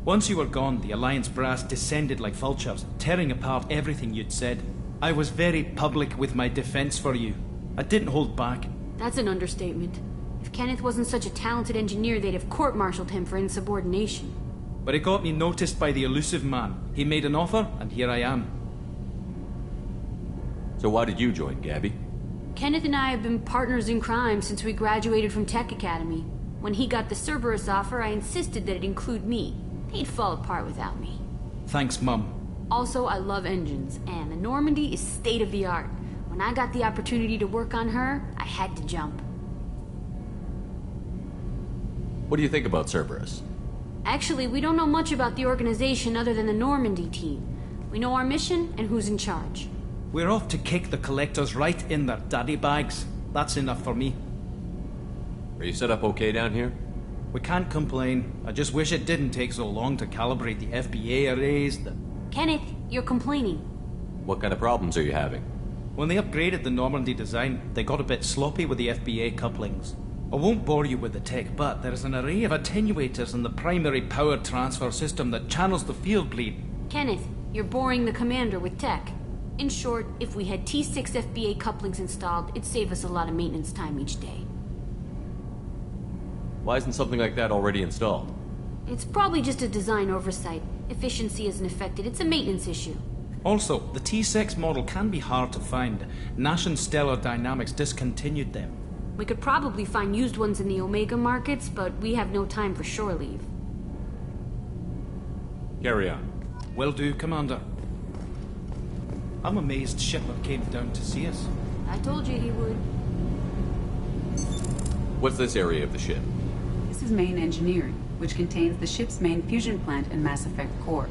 Once you were gone, the Alliance brass descended like vultures, tearing apart everything you'd said. I was very public with my defense for you. I didn't hold back. That's an understatement. If Kenneth wasn't such a talented engineer, they'd have court-martialed him for insubordination. But it got me noticed by the elusive man. He made an offer, and here I am. So why did you join, Gabby? Kenneth and I have been partners in crime since we graduated from Tech Academy. When he got the Cerberus offer, I insisted that it include me. He'd fall apart without me. Thanks, Mum. Also, I love engines, and the Normandy is state-of-the-art. When I got the opportunity to work on her, I had to jump. What do you think about Cerberus? Actually, we don't know much about the organization other than the Normandy team. We know our mission and who's in charge. We're off to kick the Collectors right in their daddy bags. That's enough for me. Are you set up okay down here? We can't complain. I just wish it didn't take so long to calibrate the FBA arrays. Kenneth, you're complaining. What kind of problems are you having? When they upgraded the Normandy design, they got a bit sloppy with the FBA couplings. I won't bore you with the tech, but there is an array of attenuators in the primary power transfer system that channels the field bleed. Kenneth, you're boring the commander with tech. In short, if we had T6 FBA couplings installed, it'd save us a lot of maintenance time each day. Why isn't something like that already installed? It's probably just a design oversight. Efficiency isn't affected. It's a maintenance issue. Also, the T6 model can be hard to find. Nash and Stellar Dynamics discontinued them. We could probably find used ones in the Omega markets, but we have no time for shore leave. Carry on. Will do, Commander. I'm amazed Shepard came down to see us. I told you he would. What's this area of the ship? This is main engineering, which contains the ship's main fusion plant and Mass Effect core.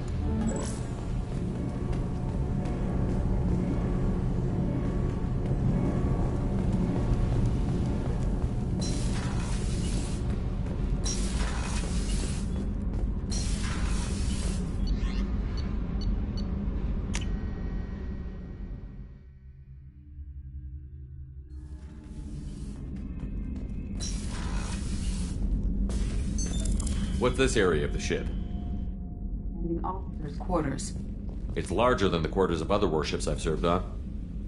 What's this area of the ship? The officers' quarters. It's larger than the quarters of other warships I've served on.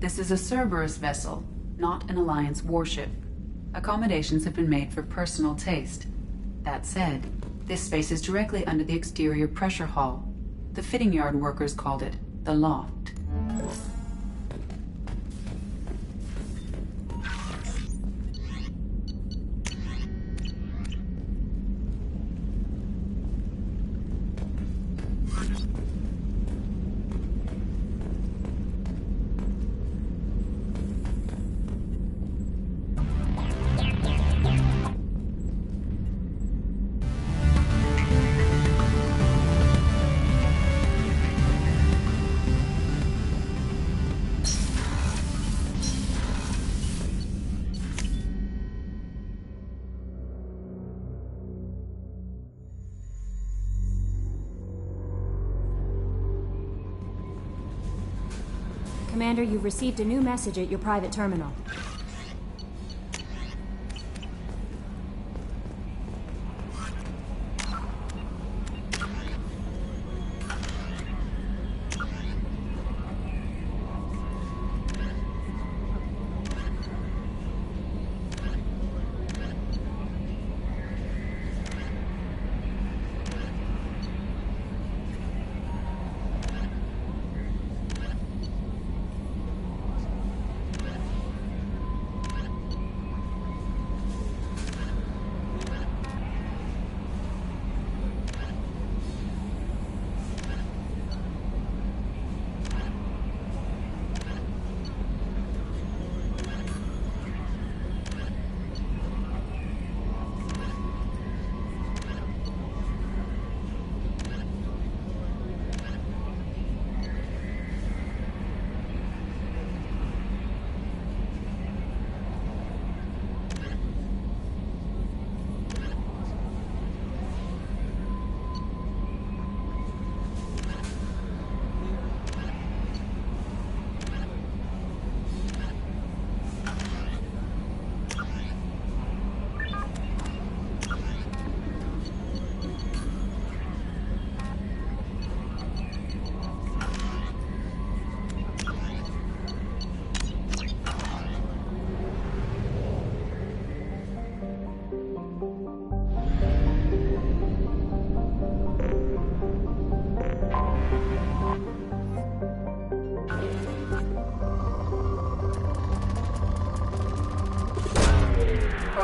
This is a Cerberus vessel, not an Alliance warship. Accommodations have been made for personal taste. That said, this space is directly under the exterior pressure hull. The fitting yard workers called it the loft. Commander, you've received a new message at your private terminal.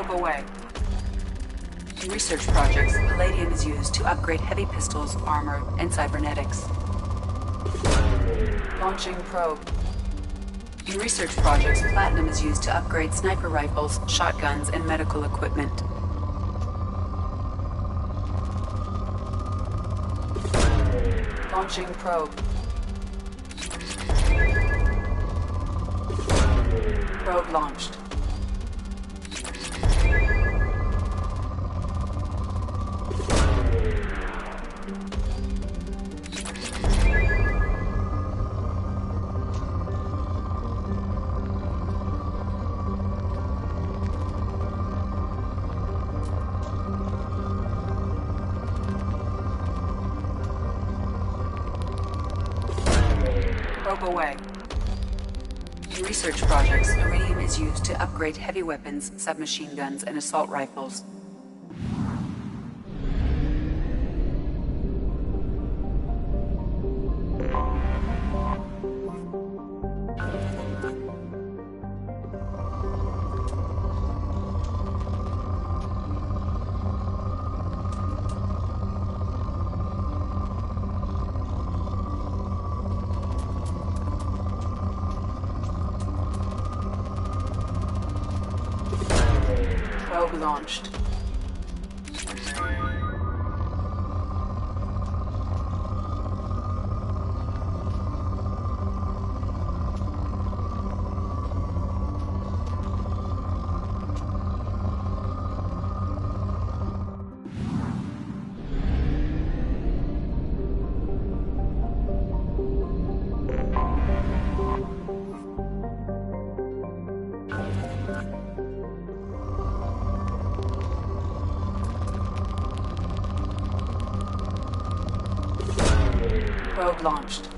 Away. In research projects, palladium is used to upgrade heavy pistols, armor, and cybernetics. Launching probe. In research projects, platinum is used to upgrade sniper rifles, shotguns, and medical equipment. Launching probe. Probe launched. Probe away. In research projects, iridium is used to upgrade heavy weapons, submachine guns, and assault rifles. Probe launched. Probe launched.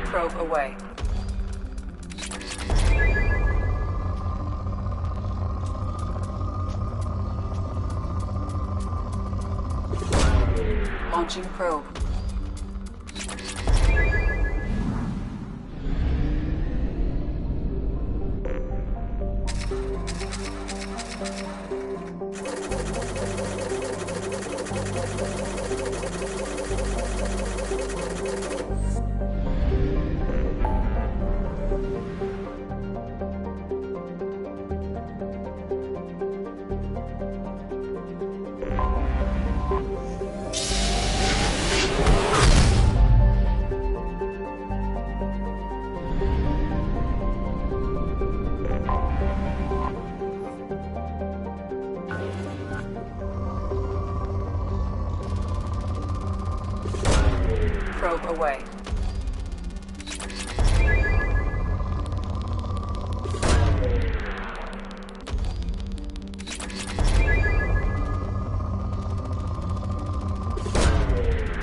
Probe away. Launching probe. Probe away.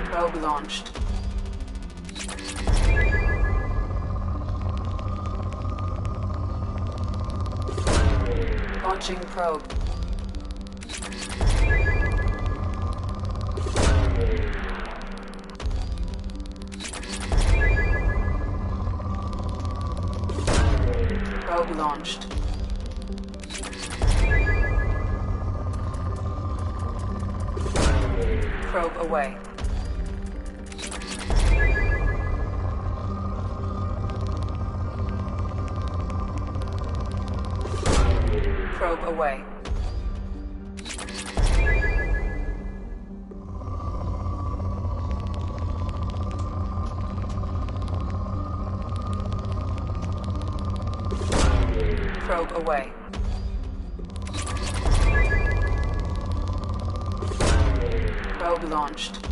Probe launched. Launching probe. Probe launched. Probe away. Probe away. Probe away. Probe launched.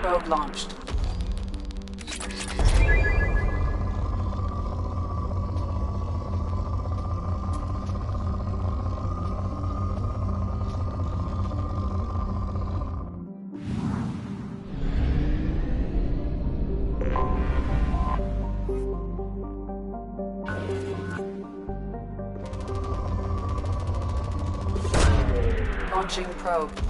Probe launched. Launching probe.